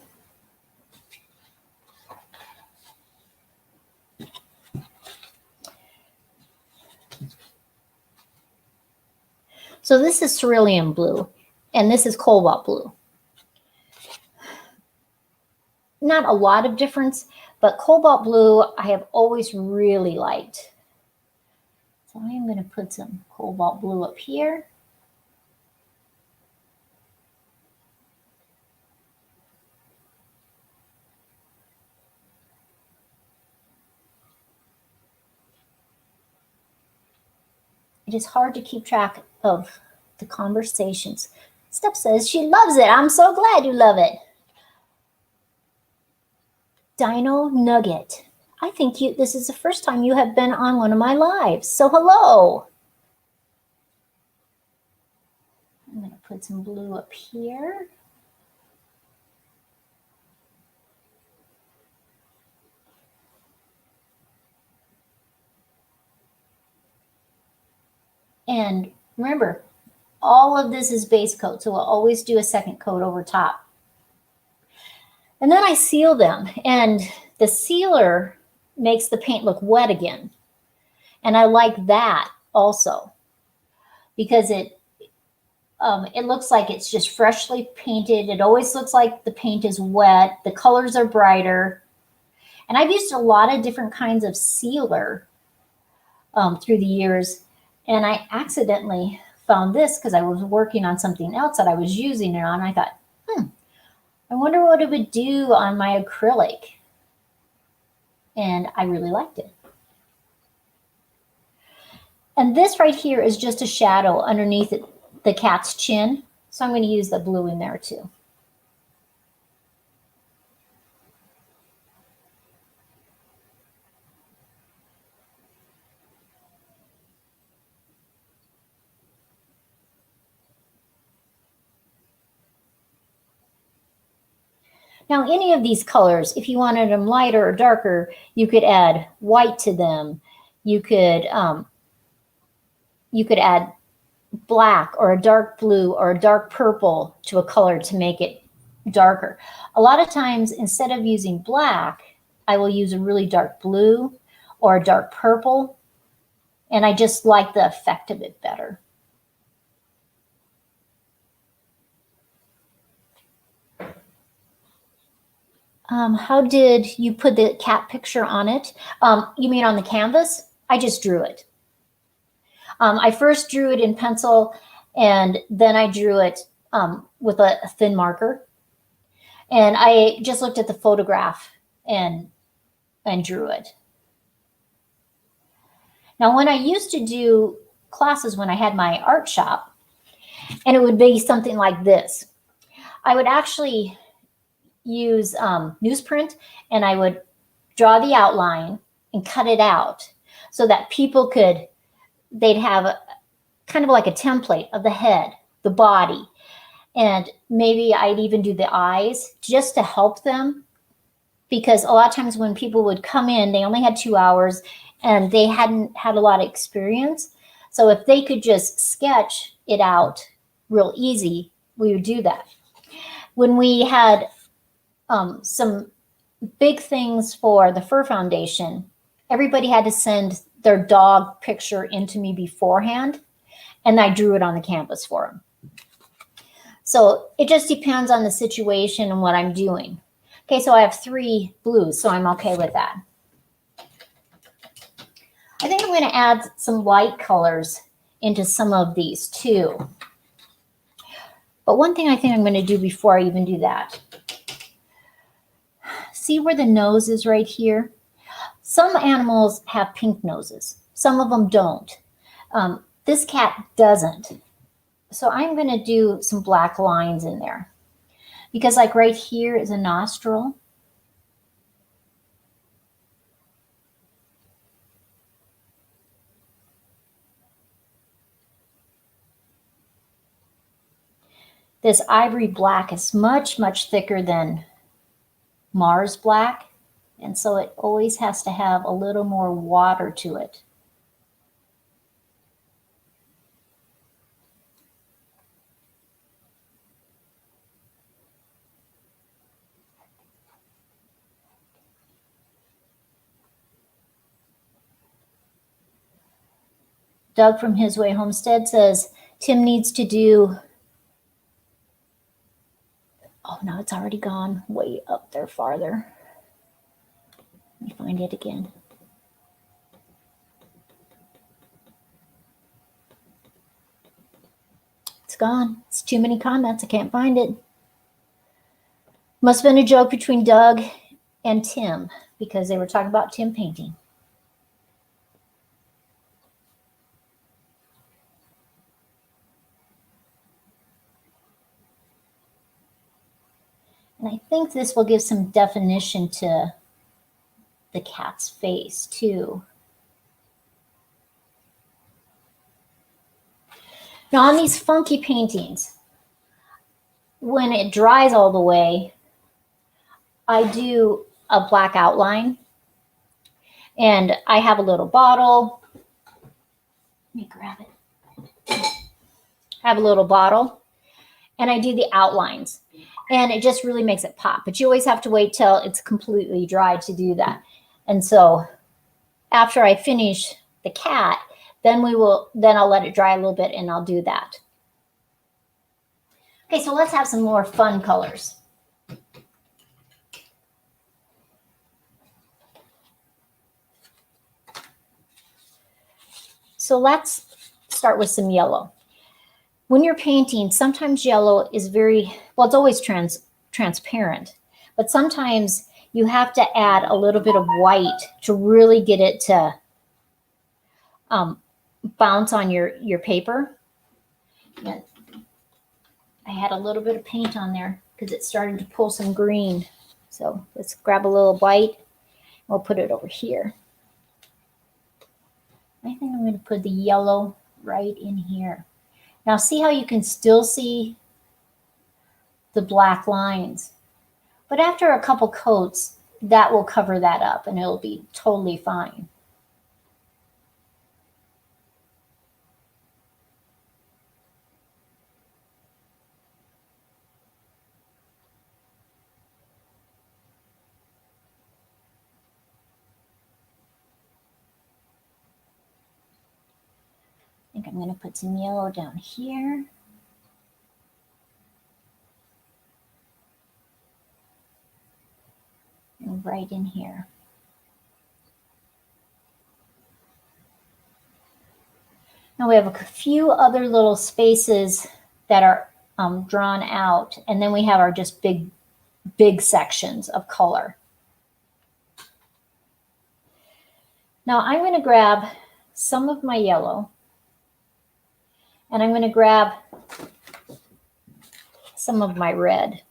So this is cerulean blue, and this is cobalt blue. Not a lot of difference, but cobalt blue I have always really liked. So I am going to put some cobalt blue up here. It is hard to keep track of the conversations. Steph says she loves it. I'm so glad you love it. Dino Nugget. I think this is the first time you have been on one of my lives. So hello. I'm going to put some blue up here. And remember, all of this is base coat, so we'll always do a second coat over top. And then I seal them, and the sealer makes the paint look wet again. And I like that also because it looks like it's just freshly painted. It always looks like the paint is wet. The colors are brighter. And I've used a lot of different kinds of sealer through the years. And I accidentally found this because I was working on something else that I was using it on. I thought, I wonder what it would do on my acrylic. And I really liked it. And this right here is just a shadow underneath the cat's chin. So I'm going to use the blue in there too. Now, any of these colors, if you wanted them lighter or darker, you could add white to them. You could add black or a dark blue or a dark purple to a color to make it darker. A lot of times, instead of using black, I will use a really dark blue or a dark purple, and I just like the effect of it better. How did you put the cat picture on it? You mean on the canvas? I just drew it. I first drew it in pencil, and then I drew it with a thin marker. And I just looked at the photograph and drew it. Now, when I used to do classes when I had my art shop, and it would be something like this, I would actually use newsprint, and I would draw the outline and cut it out so that people they'd have kind of like a template of the head, the body, and maybe I'd even do the eyes just to help them, because a lot of times when people would come in, they only had 2 hours and they hadn't had a lot of experience. So if they could just sketch it out real easy, we would do that. When we had some big things for the Fur Foundation, everybody had to send their dog picture into me beforehand, and I drew it on the canvas for them. So it just depends on the situation and what I'm doing. Okay, so I have 3 blues, so I'm okay with that. I think I'm going to add some light colors into some of these too. But one thing I think I'm going to do before I even do that, see where the nose is right here? Some animals have pink noses. Some of them don't. This cat doesn't. So I'm going to do some black lines in there. Because like right here is a nostril. This ivory black is much, much thicker than Mars black. And so it always has to have a little more water to it. Doug from His Way Homestead says, Tim needs to do, oh no, it's already gone way up there farther. Let me find it again. gone. It's too many comments. I can't find it. Must have been a joke between Doug and Tim because they were talking about Tim painting. And I think this will give some definition to the cat's face too. Now on these funky paintings, when it dries all the way, I do a black outline. And I have a little bottle. Let me grab it. I have a little bottle and I do the outlines. And it just really makes it pop. But you always have to wait till it's completely dry to do that. And so after I finish the cat, then I'll let it dry a little bit and I'll do that. Okay, so let's have some more fun colors. So let's start with some yellow. When you're painting, sometimes yellow is it's always transparent, but sometimes you have to add a little bit of white to really get it to bounce on your paper. And I had a little bit of paint on there because it started to pull some green. So let's grab a little white. We'll put it over here. I think I'm going to put the yellow right in here. Now see how you can still see the black lines. But after a couple coats, that will cover that up and it'll be totally fine. I think I'm going to put some yellow down here. And right in here. Now we have a few other little spaces that are drawn out, and then we have our just big sections of color. Now I'm going to grab some of my yellow, and I'm going to grab some of my red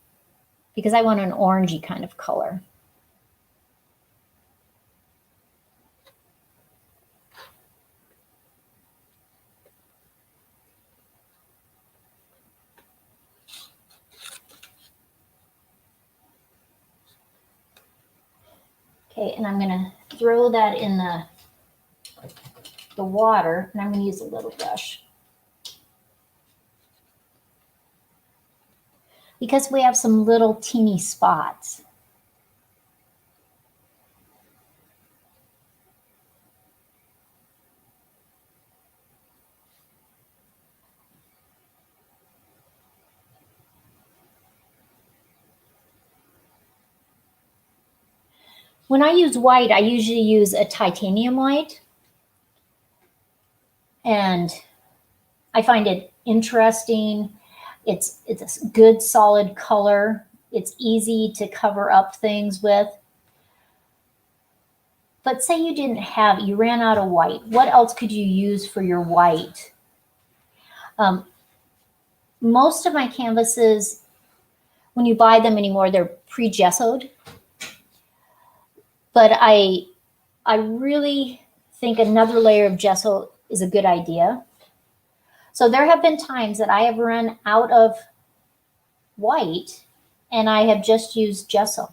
because I want an orangey kind of color. Okay, and I'm going to throw that in the water, and I'm going to use a little brush. Because we have some little teeny spots. When I use white, I usually use a titanium white. And I find it interesting. It's a good solid color. It's easy to cover up things with. But say you ran out of white. What else could you use for your white? Most of my canvases, when you buy them anymore, they're pre-gessoed. But I really think another layer of gesso is a good idea. So there have been times that I have run out of white and I have just used gesso.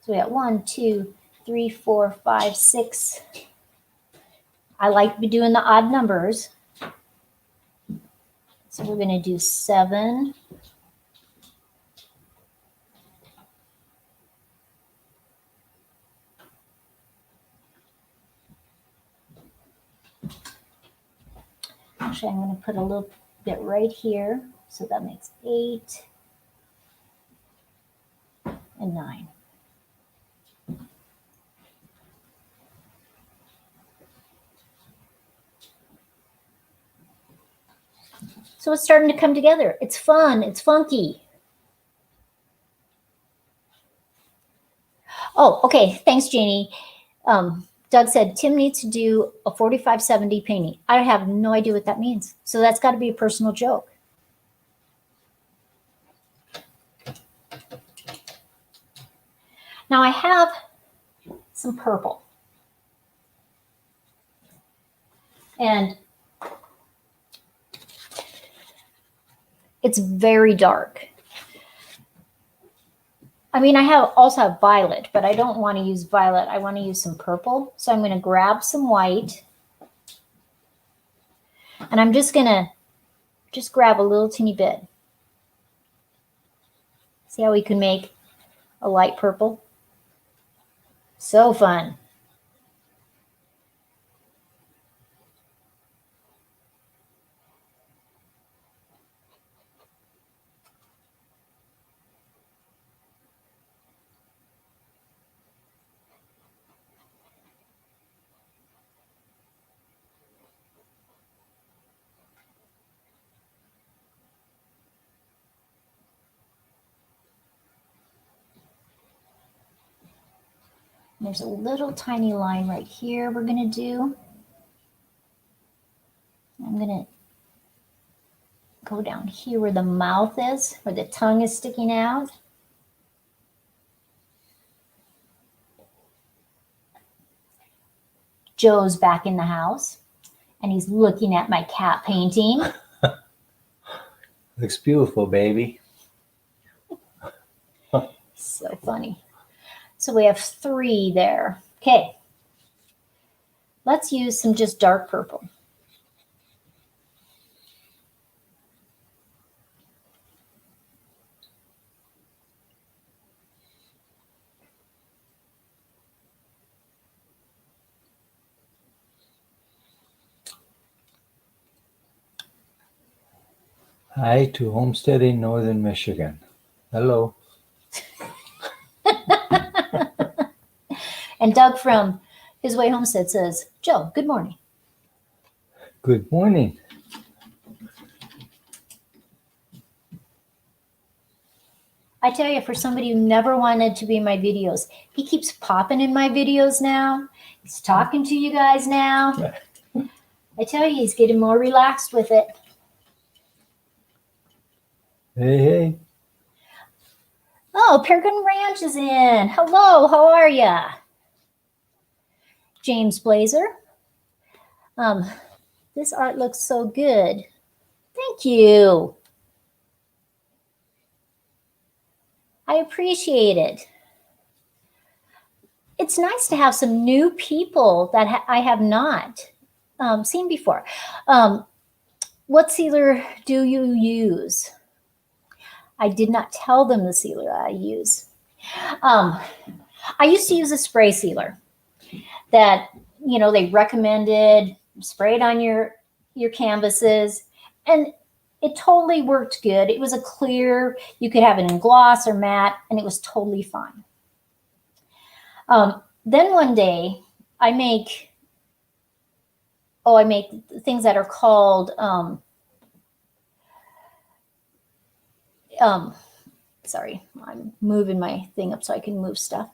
So we got 1, 2, 3, 4, 5, 6. I like doing the odd numbers. So we're going to do 7. Actually, I'm going to put a little bit right here. So that makes 8 and 9. So it's starting to come together. It's fun. It's funky. Oh, okay. Thanks, Janie. Doug said, Tim needs to do a 45-70 painting. I have no idea what that means. So that's got to be a personal joke. Now I have some purple. And it's very dark. I mean, I also have violet, but I don't want to use violet. I want to use some purple. So I'm going to grab some white. And I'm just going to grab a little teeny bit. See how we can make a light purple? So fun. There's a little tiny line right here we're going to do. I'm going to go down here where the mouth is, where the tongue is sticking out. Joe's back in the house, and he's looking at my cat painting. Looks beautiful, baby. So funny. So we have 3 there. Okay. Let's use some just dark purple. Hi to homesteading Northern Michigan. Hello. And Doug from His Way Homestead says, Joe, good morning. Good morning. I tell you, for somebody who never wanted to be in my videos, he keeps popping in my videos now. He's talking to you guys now. I tell you, he's getting more relaxed with it. Hey, hey. Oh, Peregrine Ranch is in. Hello, how are ya? James Blazer. This art looks so good. Thank you. I appreciate it. It's nice to have some new people that I have not seen before. What sealer do you use? I did not tell them the sealer I use. I used to use a spray sealer that, you know, they recommended, spray it on your canvases, and it totally worked good. It was a clear, you could have it in gloss or matte, and it was totally fine. Then one day I make things that are called, sorry, I'm moving my thing up so I can move stuff.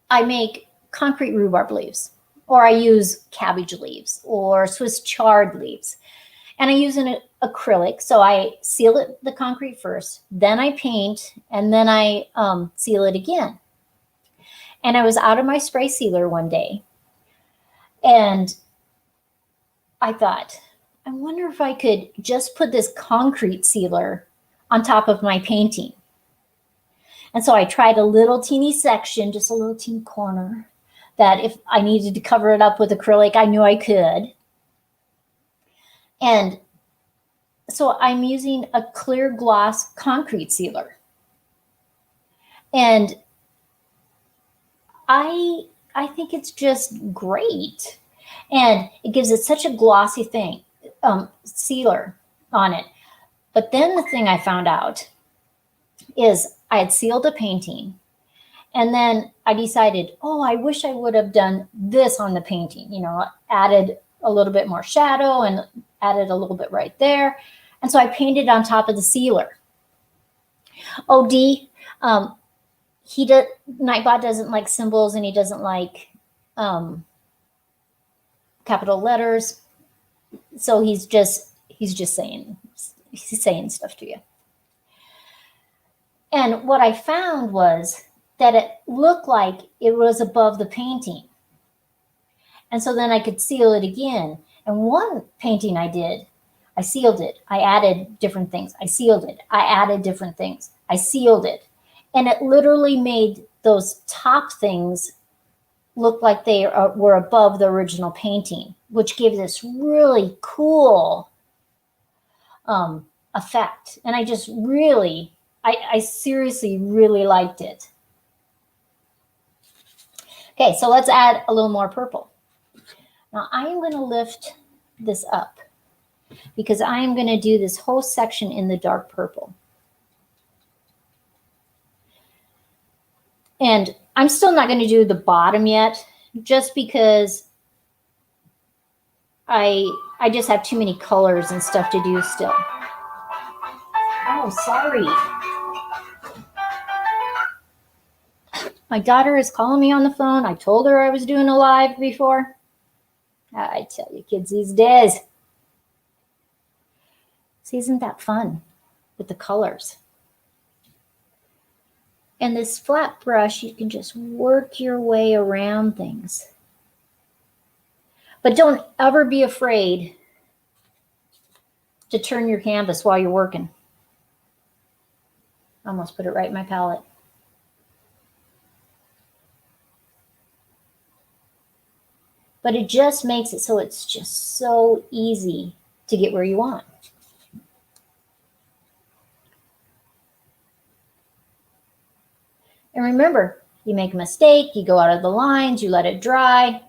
I make concrete rhubarb leaves, or I use cabbage leaves or Swiss chard leaves. And I use an acrylic, so I seal it, the concrete first, then I paint, and then I seal it again. And I was out of my spray sealer one day, and I thought, I wonder if I could just put this concrete sealer on top of my painting. And so I tried a little teeny section, just a little teeny corner, that if I needed to cover it up with acrylic, I knew I could. And so I'm using a clear gloss concrete sealer. And I think it's just great. And it gives it such a glossy thing, sealer on it. But then the thing I found out is I had sealed a painting, and then I decided, oh, I wish I would have done this on the painting, you know, added a little bit more shadow and added a little bit right there. And so I painted on top of the sealer. OD, Nightbot doesn't like symbols, and he doesn't like capital letters. So he's just saying stuff to you. And what I found was that it looked like it was above the painting. And so then I could seal it again. And one painting I did, I sealed it. I added different things. I sealed it. I added different things. I sealed it. And it literally made those top things look like they were above the original painting, which gave this really cool effect. And I just really, I seriously really liked it. Okay, so let's add a little more purple. Now I am going to lift this up because I am going to do this whole section in the dark purple. And I'm still not going to do the bottom yet, just because I just have too many colors and stuff to do still. Oh, sorry. My daughter is calling me on the phone. I told her I was doing a live before. I tell you, kids these days. See, isn't that fun with the colors? And this flat brush, you can just work your way around things. But don't ever be afraid to turn your canvas while you're working. I almost put it right in my palette. But it just makes it so it's just so easy to get where you want. And remember, you make a mistake, you go out of the lines, you let it dry.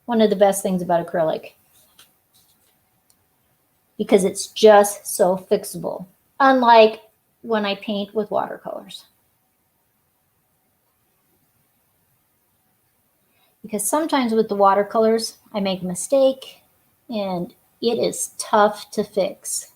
One of the best things about acrylic. Because it's just so fixable. Unlike when I paint with watercolors. Because sometimes with the watercolors, I make a mistake and it is tough to fix.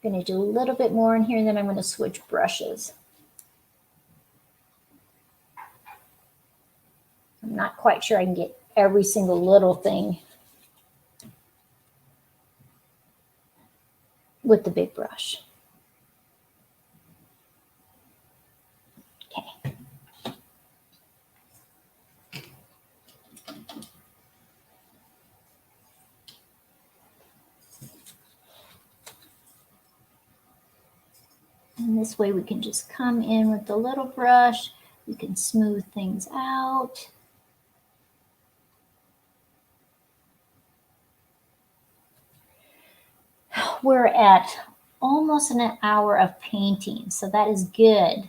I'm going to do a little bit more in here, and then I'm going to switch brushes. I'm not quite sure I can get every single little thing with the big brush. Okay. And this way we can just come in with the little brush. We can smooth things out. We're at almost an hour of painting, so that is good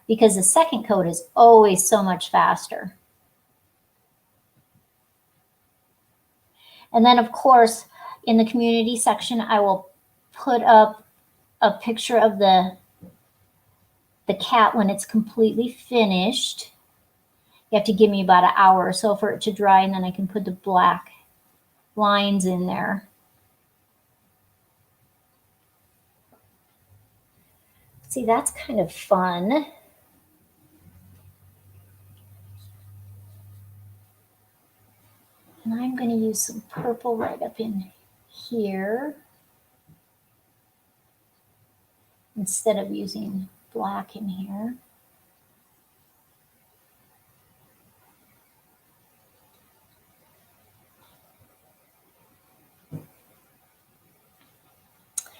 because the second coat is always so much faster. And then, of course, in the community section, I will put up a picture of the cat when it's completely finished. You have to give me about an hour or so for it to dry, and then I can put the black lines in there. See, that's kind of fun. And I'm going to use some purple right up in here instead of using black in here.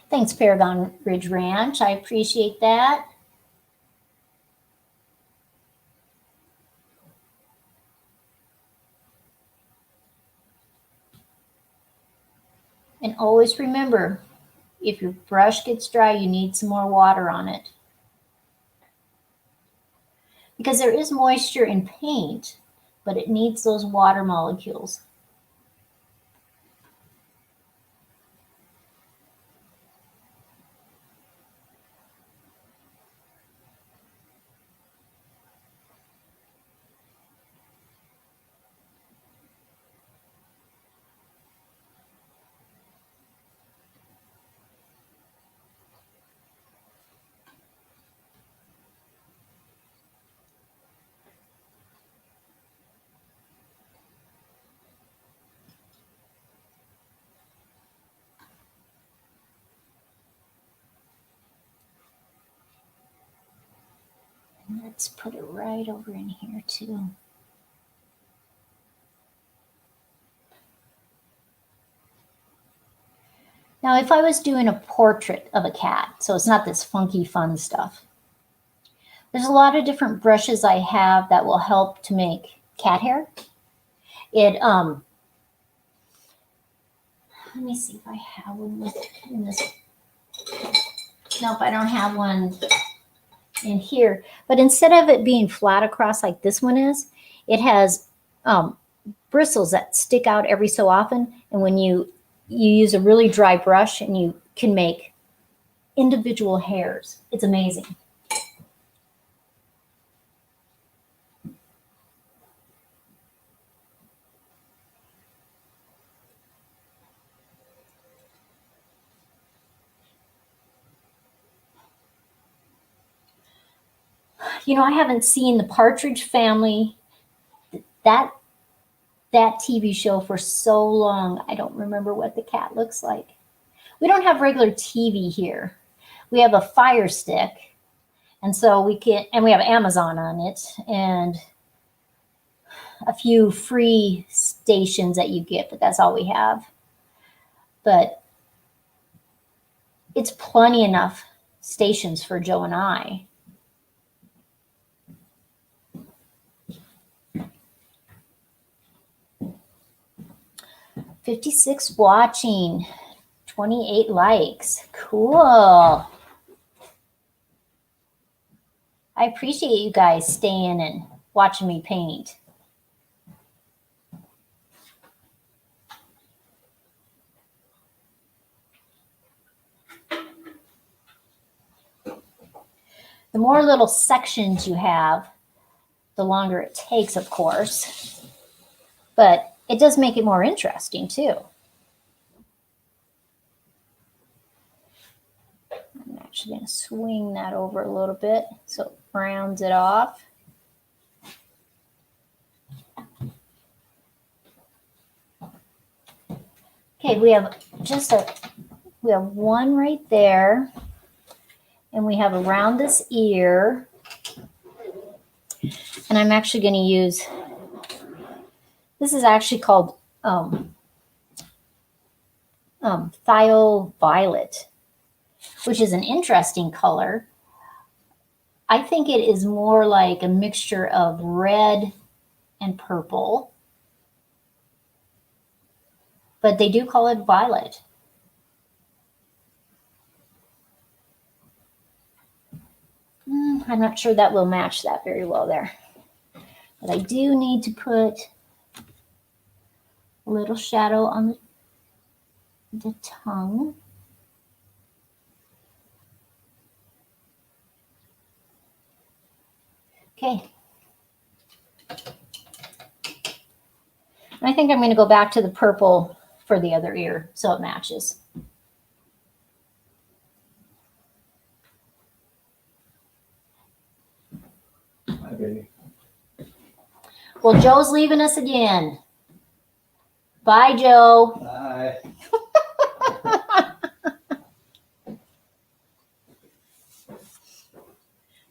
Thanks, Paragon Ridge Ranch. I appreciate that. And always remember, if your brush gets dry, you need some more water on it. Because there is moisture in paint, but it needs those water molecules. Let's put it right over in here too. Now, if I was doing a portrait of a cat, so it's not this funky fun stuff, there's a lot of different brushes I have that will help to make cat hair. Let me see if I have one in this. Nope, I don't have one in here. But instead of it being flat across like this one is, it has bristles that stick out every so often. And when you use a really dry brush, and you can make individual hairs. It's amazing. You know, I haven't seen the Partridge Family, that TV show, for so long. I don't remember what the cat looks like. We don't have regular TV here. We have a Fire Stick, and so we have Amazon on it, and a few free stations that you get, but that's all we have. But it's plenty enough stations for Joe and I. $56 watching, 28 likes. Cool. I appreciate you guys staying and watching me paint. The more little sections you have, the longer it takes, of course. But it does make it more interesting too. I'm actually going to swing that over a little bit so it rounds it off. Okay, we have one right there, and we have around this ear. And I'm actually going to use, this is actually called Thio Violet, which is an interesting color. I think it is more like a mixture of red and purple, but they do call it violet. I'm not sure that will match that very well there, but I do need to put a little shadow on the tongue. Okay. I think I'm going to go back to the purple for the other ear so it matches. Hi, baby. Well, Joe's leaving us again. Bye, Joe. Bye.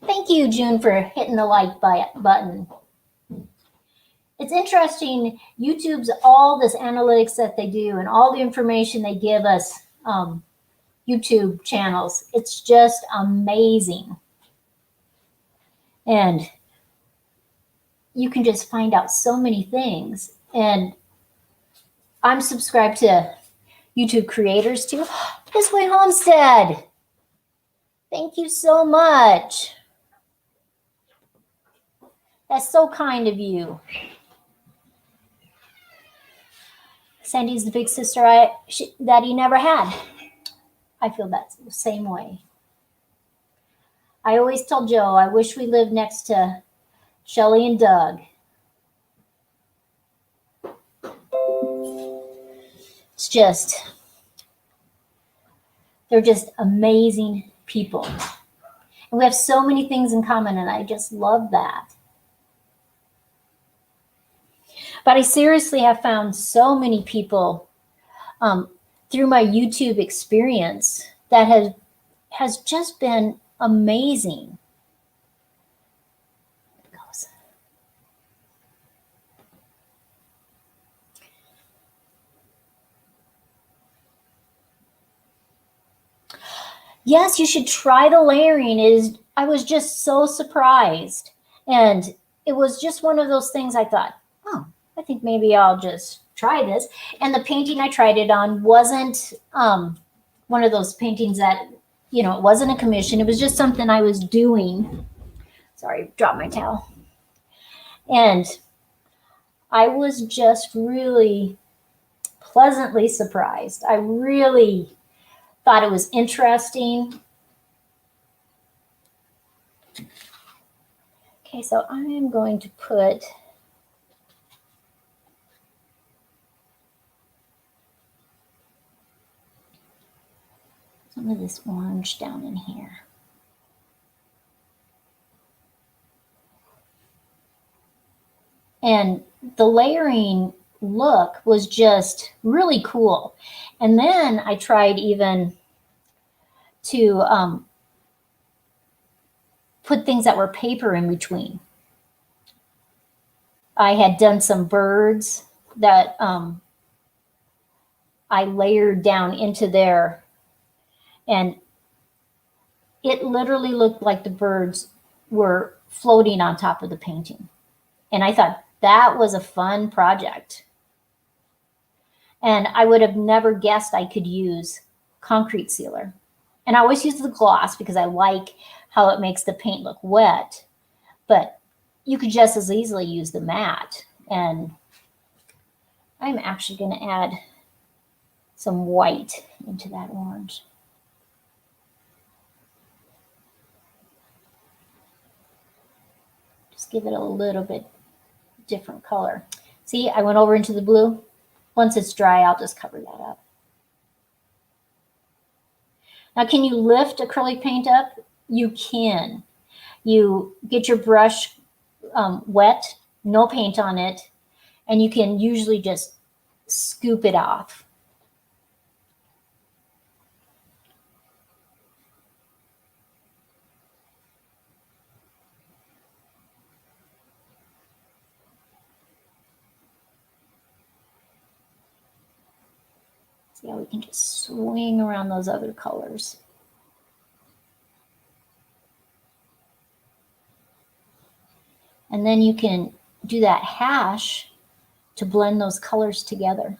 Thank you, June, for hitting the like button. It's interesting. YouTube's all this analytics that they do and all the information they give us, YouTube channels. It's just amazing. And you can just find out so many things. And I'm subscribed to YouTube creators too. This Way Homestead. Thank you so much. That's so kind of you. Sandy's the big sister that he never had. I feel that's the same way. I always tell Joe, I wish we lived next to Shelly and Doug. It's just, they're just amazing people. And we have so many things in common, and I just love that. But I seriously have found so many people through my YouTube experience that has just been amazing. Yes, you should try the layering. I was just so surprised. And it was just one of those things I thought, oh, I think maybe I'll just try this. And the painting I tried it on wasn't one of those paintings that, you know, it wasn't a commission. It was just something I was doing. Sorry, dropped my towel. And I was just really pleasantly surprised. I really thought it was interesting. Okay, so I am going to put some of this orange down in here. And the layering look was just really cool. And then I tried even to put things that were paper in between. I had done some birds that I layered down into there, and it literally looked like the birds were floating on top of the painting. And I thought that was a fun project. And I would have never guessed I could use concrete sealer. And I always use the gloss because I like how it makes the paint look wet. But you could just as easily use the matte. And I'm actually going to add some white into that orange. Just give it a little bit different color. See, I went over into the blue. Once it's dry, I'll just cover that up. Now, can you lift acrylic paint up? You can. You get your brush wet, no paint on it, and you can usually just scoop it off. See how we can just swing around those other colors. And then you can do that hash to blend those colors together.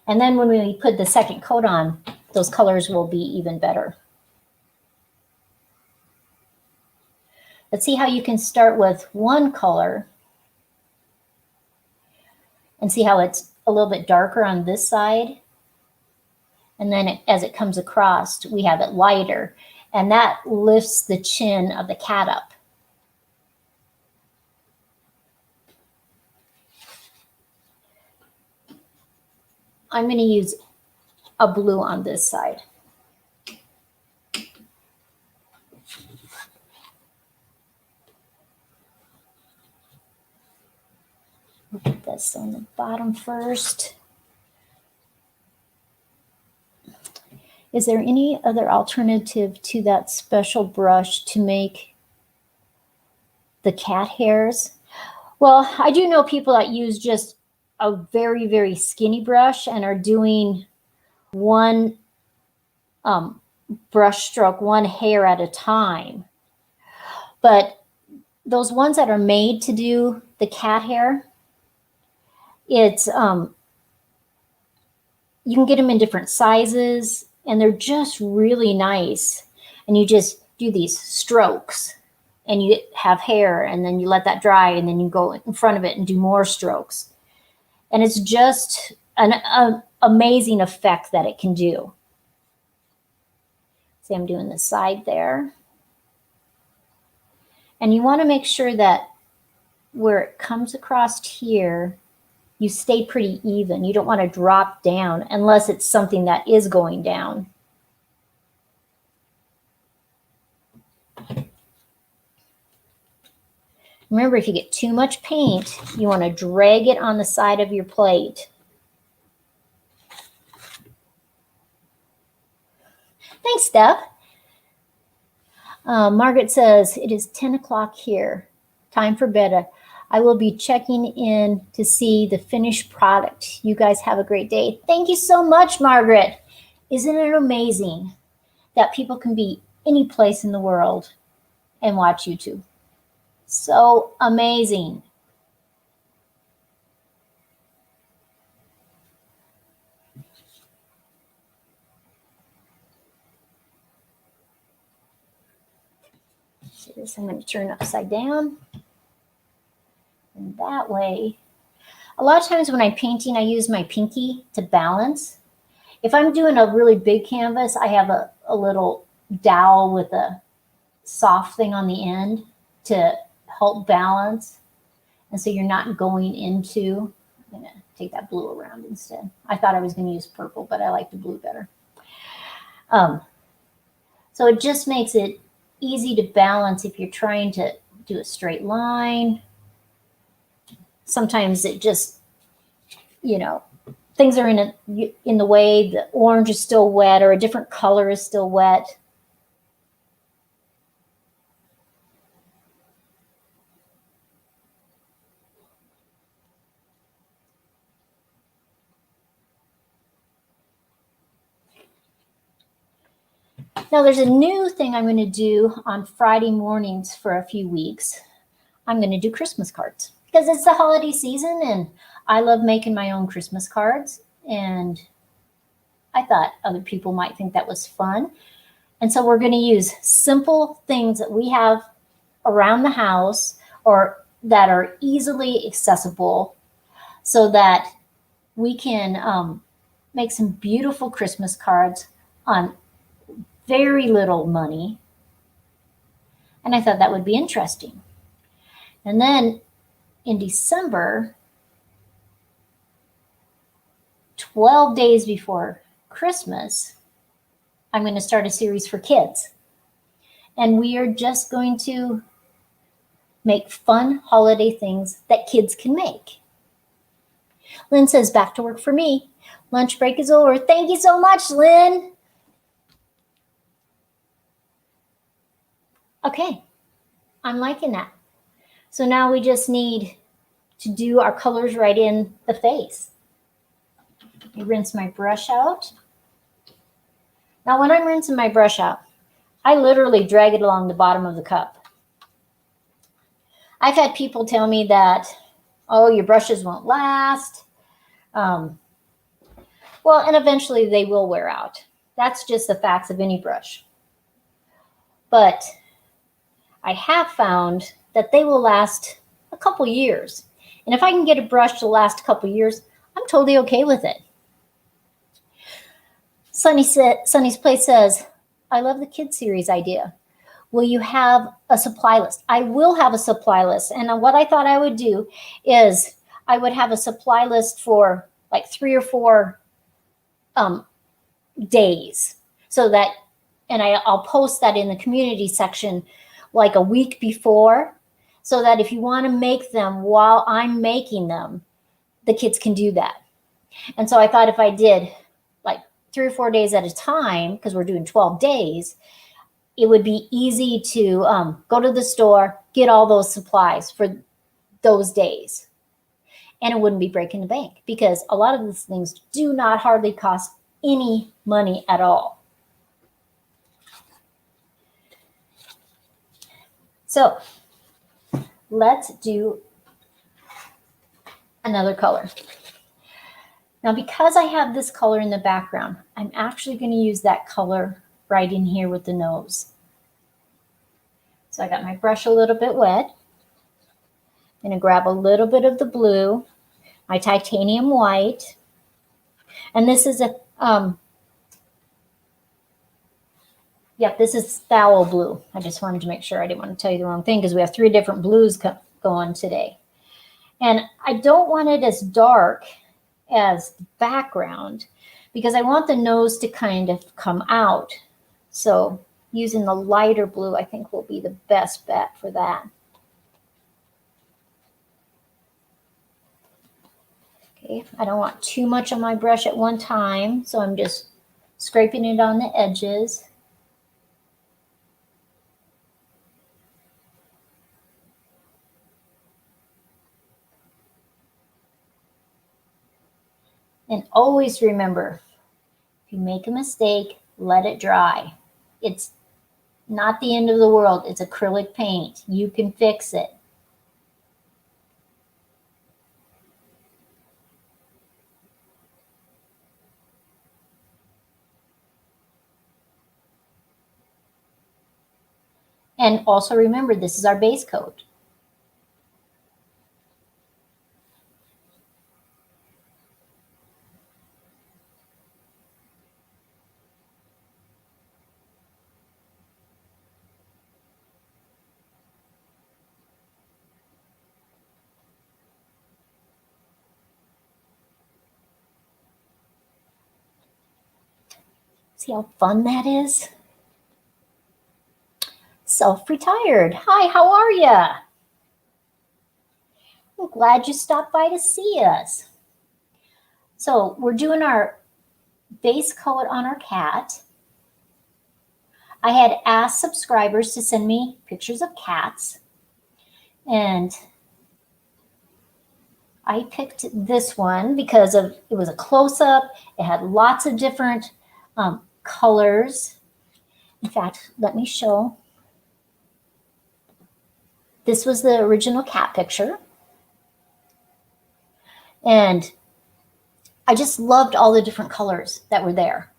And then when we put the second coat on, those colors will be even better. Let's see how you can start with one color and see how it's a little bit darker on this side. And then as it comes across, we have it lighter. And that lifts the chin of the cat up. I'm going to use a blue on this side. We'll put this on the bottom first. Is there any other alternative to that special brush to make the cat hairs? Well, I do know people that use just a very, very skinny brush and are doing one brush stroke, one hair at a time. But those ones that are made to do the cat hair, it's you can get them in different sizes, and they're just really nice. And you just do these strokes, and you have hair, and then you let that dry, and then you go in front of it and do more strokes. And it's just an amazing effect that it can do. See, I'm doing the side there. And you want to make sure that where it comes across here, you stay pretty even. You don't want to drop down unless it's something that is going down. Remember, if you get too much paint, you want to drag it on the side of your plate. Thanks, Steph. Margaret says, it is 10 o'clock here. Time for bed. I will be checking in to see the finished product. You guys have a great day. Thank you so much, Margaret. Isn't it amazing that people can be any place in the world and watch YouTube? So amazing. See this? I'm going to turn upside down. And that way, a lot of times when I'm painting, I use my pinky to balance. If I'm doing a really big canvas, I have a little dowel with a soft thing on the end to help balance. And so you're not going into, I'm going to take that blue around instead. I thought I was going to use purple, but I like the blue better. So it just makes it easy to balance if you're trying to do a straight line. Sometimes it just, you know, things are in the way. The orange is still wet or a different color is still wet. Now there's a new thing I'm going to do on Friday mornings for a few weeks. I'm going to do Christmas cards because it's the holiday season and I love making my own Christmas cards. And I thought other people might think that was fun. And so we're going to use simple things that we have around the house or that are easily accessible so that we can make some beautiful Christmas cards on very little money. And I thought that would be interesting. And then in December, 12 days before Christmas, I'm going to start a series for kids. And we are just going to make fun holiday things that kids can make. Lynn says, back to work for me. Lunch break is over. Thank you so much, Lynn. Okay, I'm liking that. So now we just need to do our colors right in the face. Let me rinse my brush out. Now when I'm rinsing my brush out, I literally drag it along the bottom of the cup. I've had people tell me that, oh, your brushes won't last. Well, and eventually they will wear out. That's just the facts of any brush. But I have found that they will last a couple years. And if I can get a brush to last a couple years, I'm totally okay with it. Sunny's Place says, I love the kids series idea. Will you have a supply list? I will have a supply list. And what I thought I would do is I would have a supply list for like 3 or 4 days. So that, and I'll post that in the community section like a week before, so that if you want to make them while I'm making them, the kids can do that. And so I thought if I did like 3 or 4 days at a time, because we're doing 12 days, it would be easy to go to the store, get all those supplies for those days. And it wouldn't be breaking the bank because a lot of these things do not hardly cost any money at all. So let's do another color. Now, because I have this color in the background, I'm actually going to use that color right in here with the nose. So I got my brush a little bit wet. I'm going to grab a little bit of the blue, my titanium white, and this is a, this is phthalo blue. I just wanted to make sure I didn't want to tell you the wrong thing because we have 3 different blues going today. And I don't want it as dark as the background because I want the nose to kind of come out. So using the lighter blue, I think will be the best bet for that. Okay, I don't want too much on my brush at one time, so I'm just scraping it on the edges. And always remember, if you make a mistake, let it dry. It's not the end of the world. It's acrylic paint. You can fix it. And also remember, this is our base coat. See how fun that is? Self-retired. Hi, how are ya? I'm glad you stopped by to see us. So we're doing our base coat on our cat. I had asked subscribers to send me pictures of cats, and I picked this one because it was a close-up. It had lots of different colors. In fact, let me show. This was the original cat picture. And I just loved all the different colors that were there.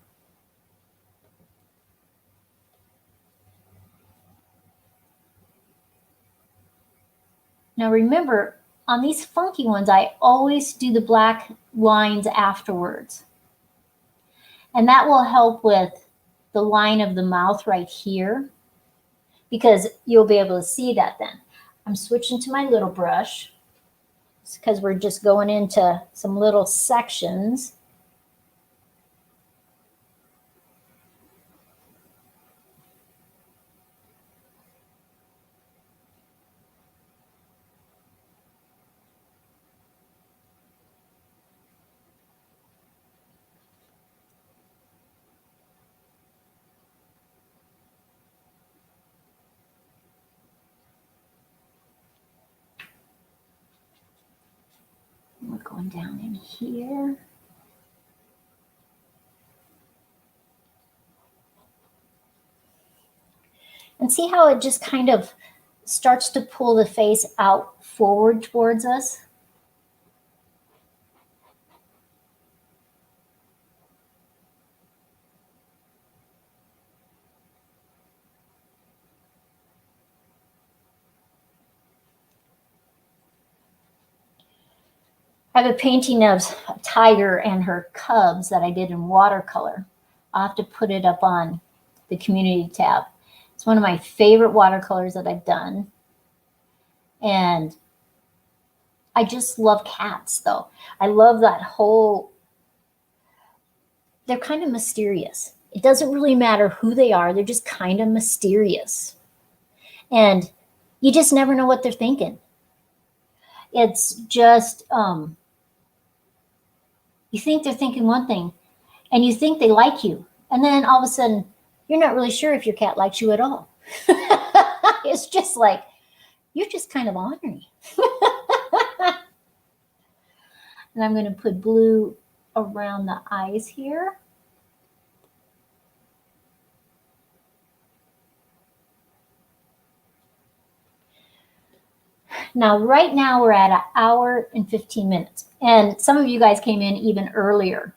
Now remember, on these funky ones, I always do the black lines afterwards. And that will help with the line of the mouth right here, because you'll be able to see that then. I'm switching to my little brush because we're just going into some little sections. We're going down in here. And see how it just kind of starts to pull the face out forward towards us? I have a painting of a tiger and her cubs that I did in watercolor. I'll have to put it up on the community tab. It's one of my favorite watercolors that I've done. And I just love cats, though. I love that whole, they're kind of mysterious. It doesn't really matter who they are. They're just kind of mysterious. And you just never know what they're thinking. It's just, you think they're thinking one thing, and you think they like you. And then all of a sudden, you're not really sure if your cat likes you at all. It's just like, you're just kind of ornery. And I'm going to put blue around the eyes here. Now, right now, we're at 1 hour and 15 minutes. And some of you guys came in even earlier.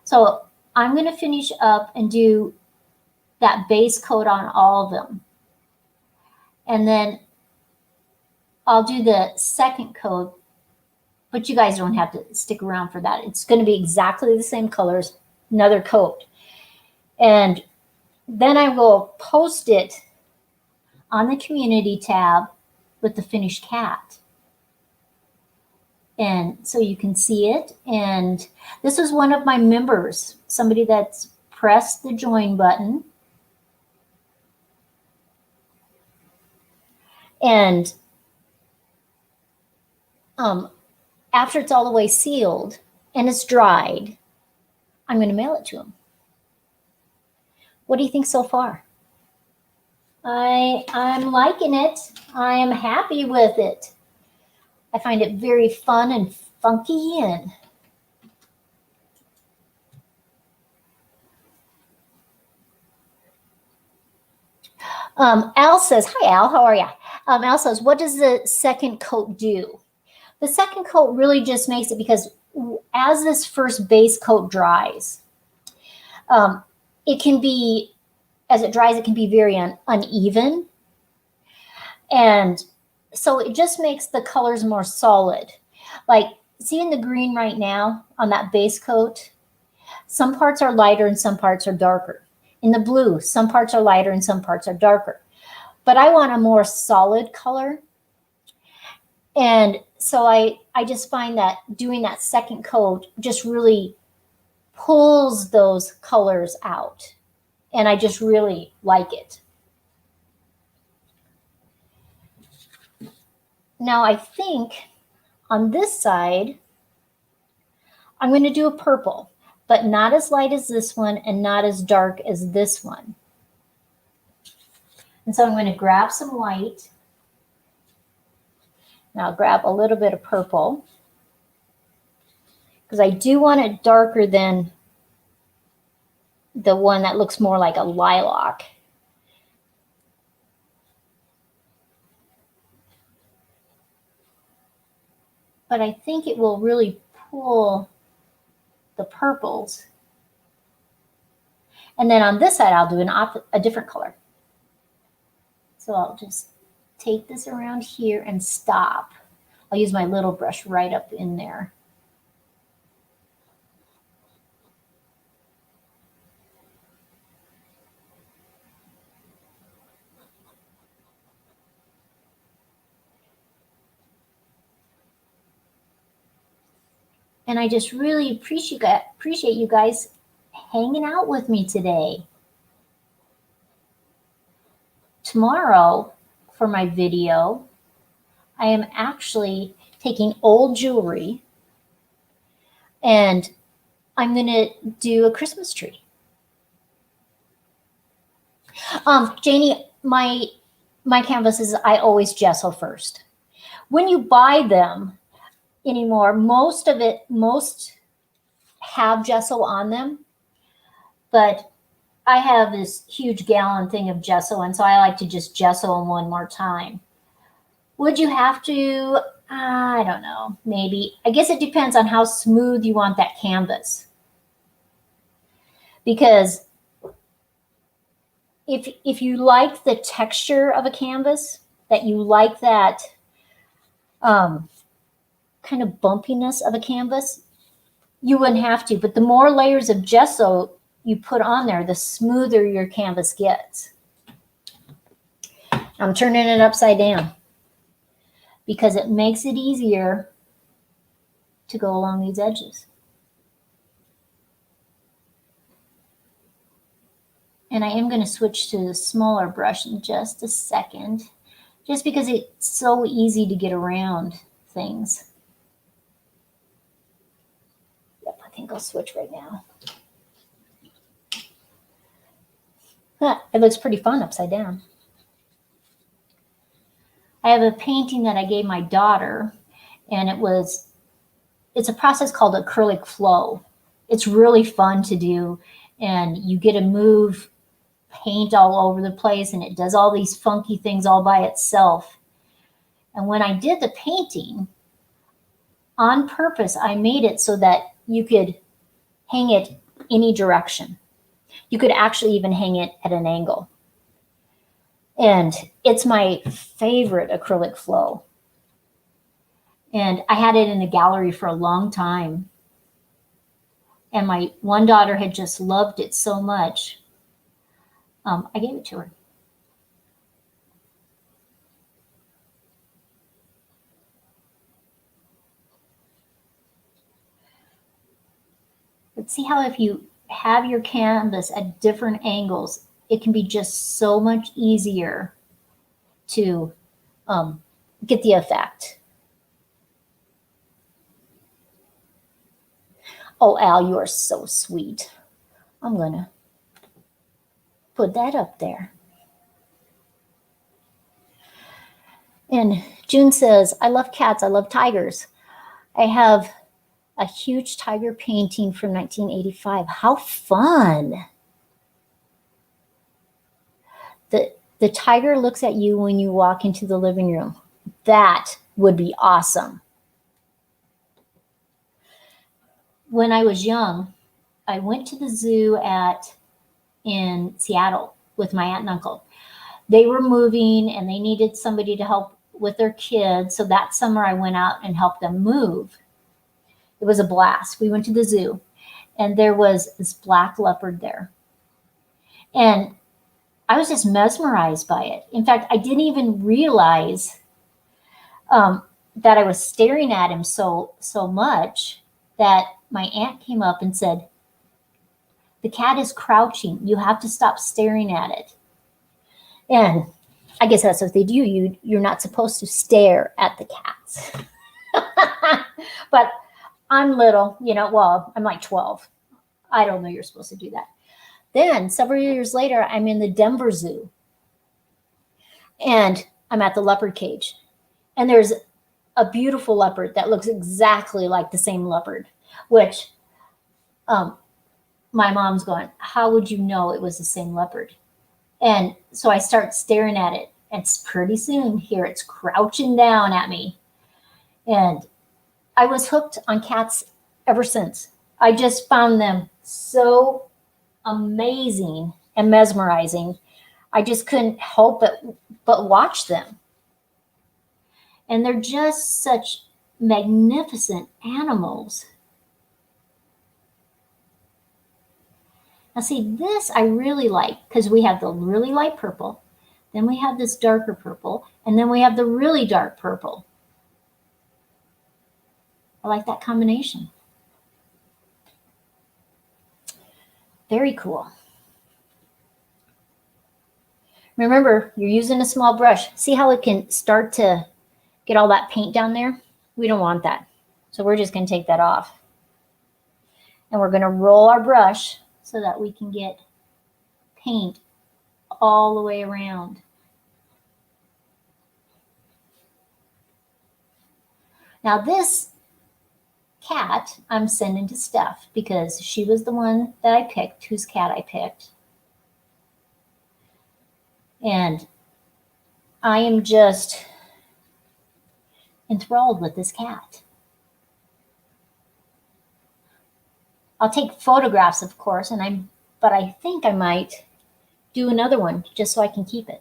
So I'm going to finish up and do that base coat on all of them. And then I'll do the second coat, but you guys don't have to stick around for that. It's going to be exactly the same colors, another coat. And then I will post it on the community tab with the finished cat. And so you can see it. And this was one of my members, somebody that's pressed the join button. And after it's all the way sealed and it's dried, I'm going to mail it to him. What do you think so far? I'm liking it. I am happy with it. I find it very fun and funky, and Al says, hi, Al, how are you? Al says, what does the second coat do? The second coat really just makes it, because as this first base coat dries, it can be, as it dries, it can be very uneven. And so it just makes the colors more solid. Like, see in the green right now on that base coat, some parts are lighter and some parts are darker. In the blue, some parts are lighter and some parts are darker. But I want a more solid color. And so I just find that doing that second coat just really pulls those colors out. And I just really like it. Now I think on this side, I'm going to do a purple, but not as light as this one and not as dark as this one. And so I'm going to grab some white. Now I'll grab a little bit of purple, because I do want it darker than the one that looks more like a lilac. But I think it will really pull the purples. And then on this side, I'll do a different color. So I'll just take this around here and stop. I'll use my little brush right up in there. And I just really appreciate you guys hanging out with me today. Tomorrow, for my video, I am actually taking old jewelry and I'm going to do a Christmas tree. Janie, my canvases, I always gesso first. When you buy them anymore, most have gesso on them, but I have this huge gallon thing of gesso, and so I like to just gesso them one more time. Would you have to? I don't know, maybe. I guess it depends on how smooth you want that canvas. Because if you like the texture of a canvas, that you like that kind of bumpiness of a canvas, you wouldn't have to. But the more layers of gesso you put on there, the smoother your canvas gets. I'm turning it upside down because it makes it easier to go along these edges. And I am going to switch to the smaller brush in just a second, just because it's so easy to get around things. Yep, I think I'll switch right now. It looks pretty fun upside down. I have a painting that I gave my daughter, and it's a process called acrylic flow. It's really fun to do, and you get to move paint all over the place, and it does all these funky things all by itself. And when I did the painting, on purpose, I made it so that you could hang it any direction. You could actually even hang it at an angle. And it's my favorite acrylic flow. And I had it in a gallery for a long time. And my one daughter had just loved it so much. I gave it to her. But see how if you have your canvas at different angles, it can be just so much easier to get the effect. Oh, Al, you are so sweet. I'm going to put that up there. And June says, I love cats. I love tigers. I have a huge tiger painting from 1985. How fun. The the tiger looks at you when you walk into the living room. That would be awesome. When I was young, I went to the zoo in Seattle with my aunt and uncle. They were moving and they needed somebody to help with their kids. So that summer I went out and helped them move. It was a blast. We went to the zoo and there was this black leopard there. And I was just mesmerized by it. In fact, I didn't even realize that I was staring at him so much that my aunt came up and said, "The cat is crouching. You have to stop staring at it." And I guess that's what they do. You're not supposed to stare at the cats. But I'm little, well, I'm like 12. I don't know you're supposed to do that. Then several years later, I'm in the Denver Zoo. And I'm at the leopard cage. And there's a beautiful leopard that looks exactly like the same leopard, which my mom's going, "How would you know it was the same leopard?" And so I start staring at it. And pretty soon here it's crouching down at me. And I was hooked on cats ever since. I just found them so amazing and mesmerizing. I just couldn't help but watch them. And they're just such magnificent animals. Now see, this I really like because we have the really light purple, then we have this darker purple, and then we have the really dark purple. I like that combination. Very cool. Remember, you're using a small brush. See how it can start to get all that paint down there? We don't want that. So we're just going to take that off. And we're going to roll our brush so that we can get paint all the way around. Now this cat I'm sending to Steph because she was the one that I picked, whose cat I picked. And I am just enthralled with this cat. I'll take photographs, of course, but I think I might do another one just so I can keep it.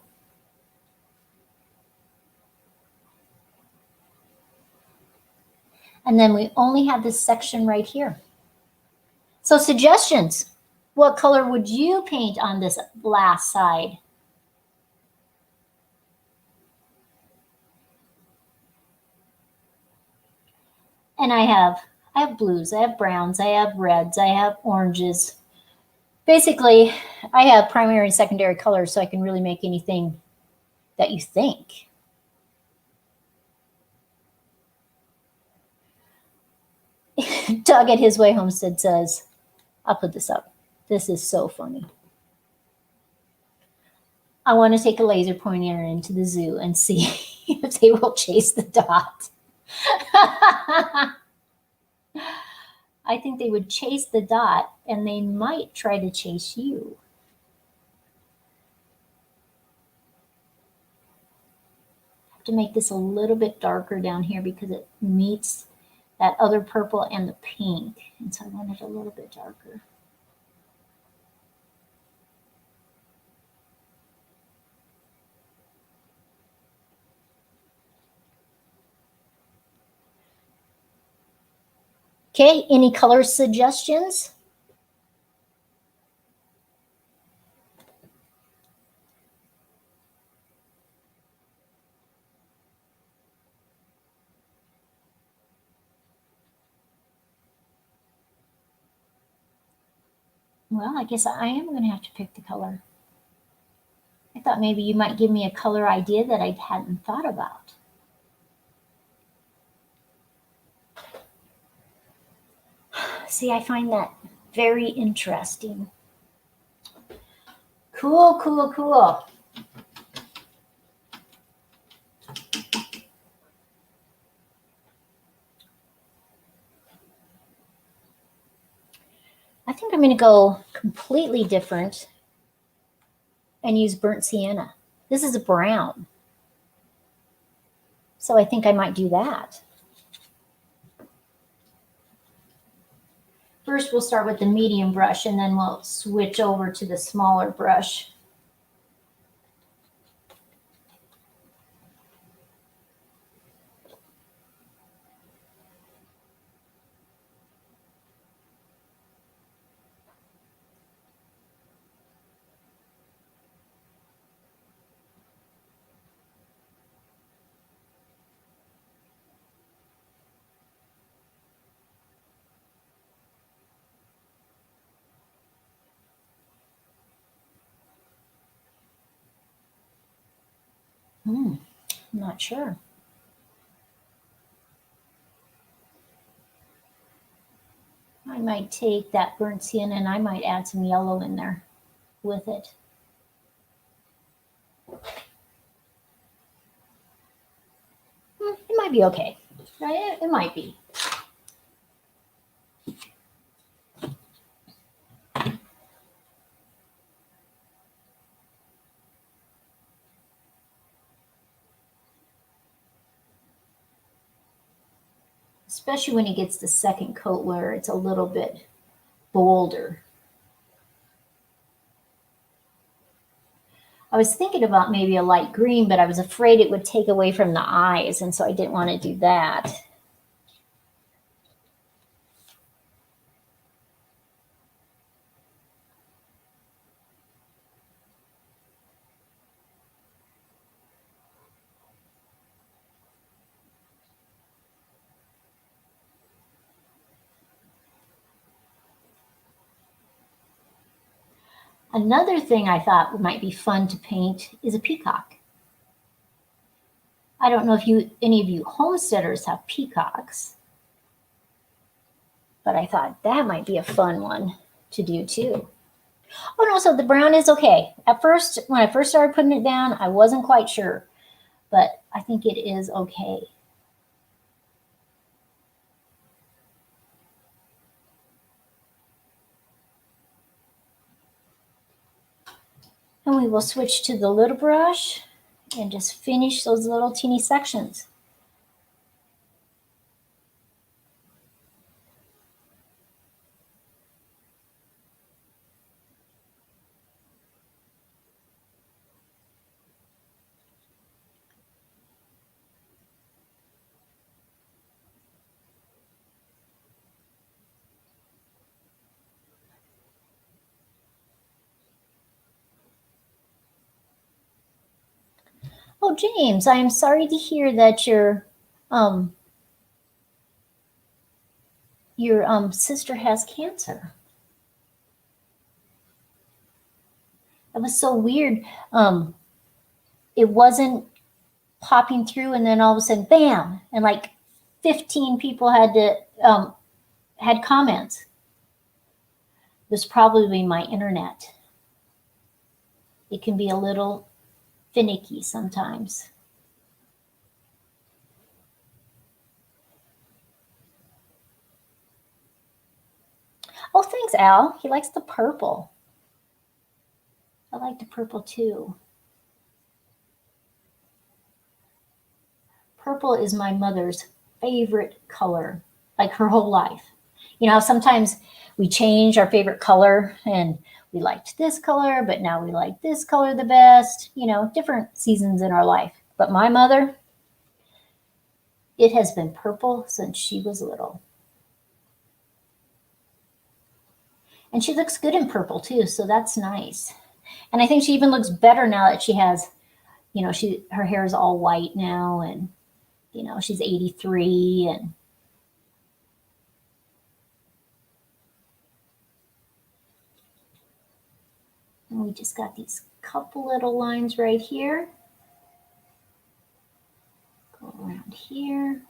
And then we only have this section right here. So suggestions. What color would you paint on this last side? And I have blues, I have browns, I have reds, I have oranges. Basically, I have primary and secondary colors so I can really make anything that you think. Doug at His Way Homestead says, I'll put this up. This is so funny. I want to take a laser pointer into the zoo and see if they will chase the dot. I think they would chase the dot and they might try to chase you. I have to make this a little bit darker down here because it meets that other purple and the pink. And so I want it a little bit darker. Okay, any color suggestions? Well, I guess I am going to have to pick the color. I thought maybe you might give me a color idea that I hadn't thought about. See, I find that very interesting. Cool, cool, cool. I think I'm going to go completely different and use burnt sienna. This is a brown. So I think I might do that. First, we'll start with the medium brush, and then we'll switch over to the smaller brush. I'm not sure. I might take that burnt sienna and I might add some yellow in there with it. It might be okay. It might be. Especially when it gets the second coat where it's a little bit bolder. I was thinking about maybe a light green, but I was afraid it would take away from the eyes, and so I didn't want to do that. Another thing I thought might be fun to paint is a peacock. I don't know if any of you homesteaders have peacocks, but I thought that might be a fun one to do too. Oh no, so the brown is okay. At first, when I first started putting it down, I wasn't quite sure, but I think it is okay. And we will switch to the little brush and just finish those little teeny sections. Oh, James, I am sorry to hear that your sister has cancer. That was so weird. It wasn't popping through, and then all of a sudden, bam! And like 15 people had comments. It was probably my internet. It can be a little finicky sometimes. Oh, thanks, Al. He likes the purple. I like the purple too. Purple is my mother's favorite color, like her whole life. You know, sometimes we change our favorite color and we liked this color, but now we like this color the best, you know, different seasons in our life. But my mother, it has been purple since she was little. And she looks good in purple too, so that's nice. And I think she even looks better now that she has, you know, her hair is all white now, and, you know, she's 83 and we just got these couple little lines right here. Go around here.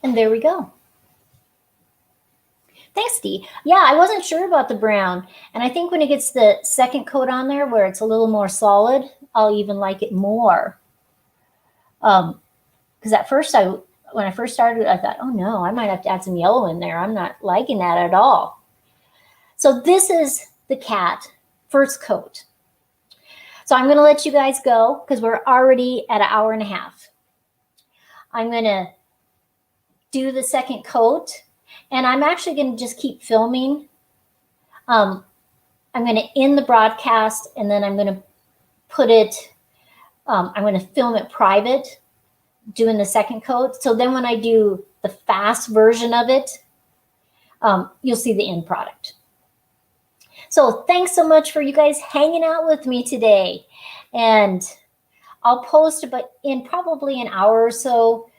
And there we go. Thanks, Dee. Yeah, I wasn't sure about the brown. And I think when it gets the second coat on there where it's a little more solid, I'll even like it more. Because at first when I first started, I thought, oh no, I might have to add some yellow in there. I'm not liking that at all. So this is the cat first coat. So I'm going to let you guys go because we're already at 1.5 hours. I'm going to do the second coat, and I'm actually going to just keep filming. I'm going to end the broadcast, and then I'm going to put it, I'm going to film it private, doing the second coat. So then when I do the fast version of it, you'll see the end product. So thanks so much for you guys hanging out with me today. And I'll post in probably an hour or so,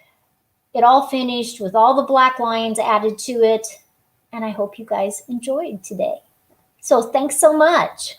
it all finished with all the black lines added to it. And I hope you guys enjoyed today. So thanks so much.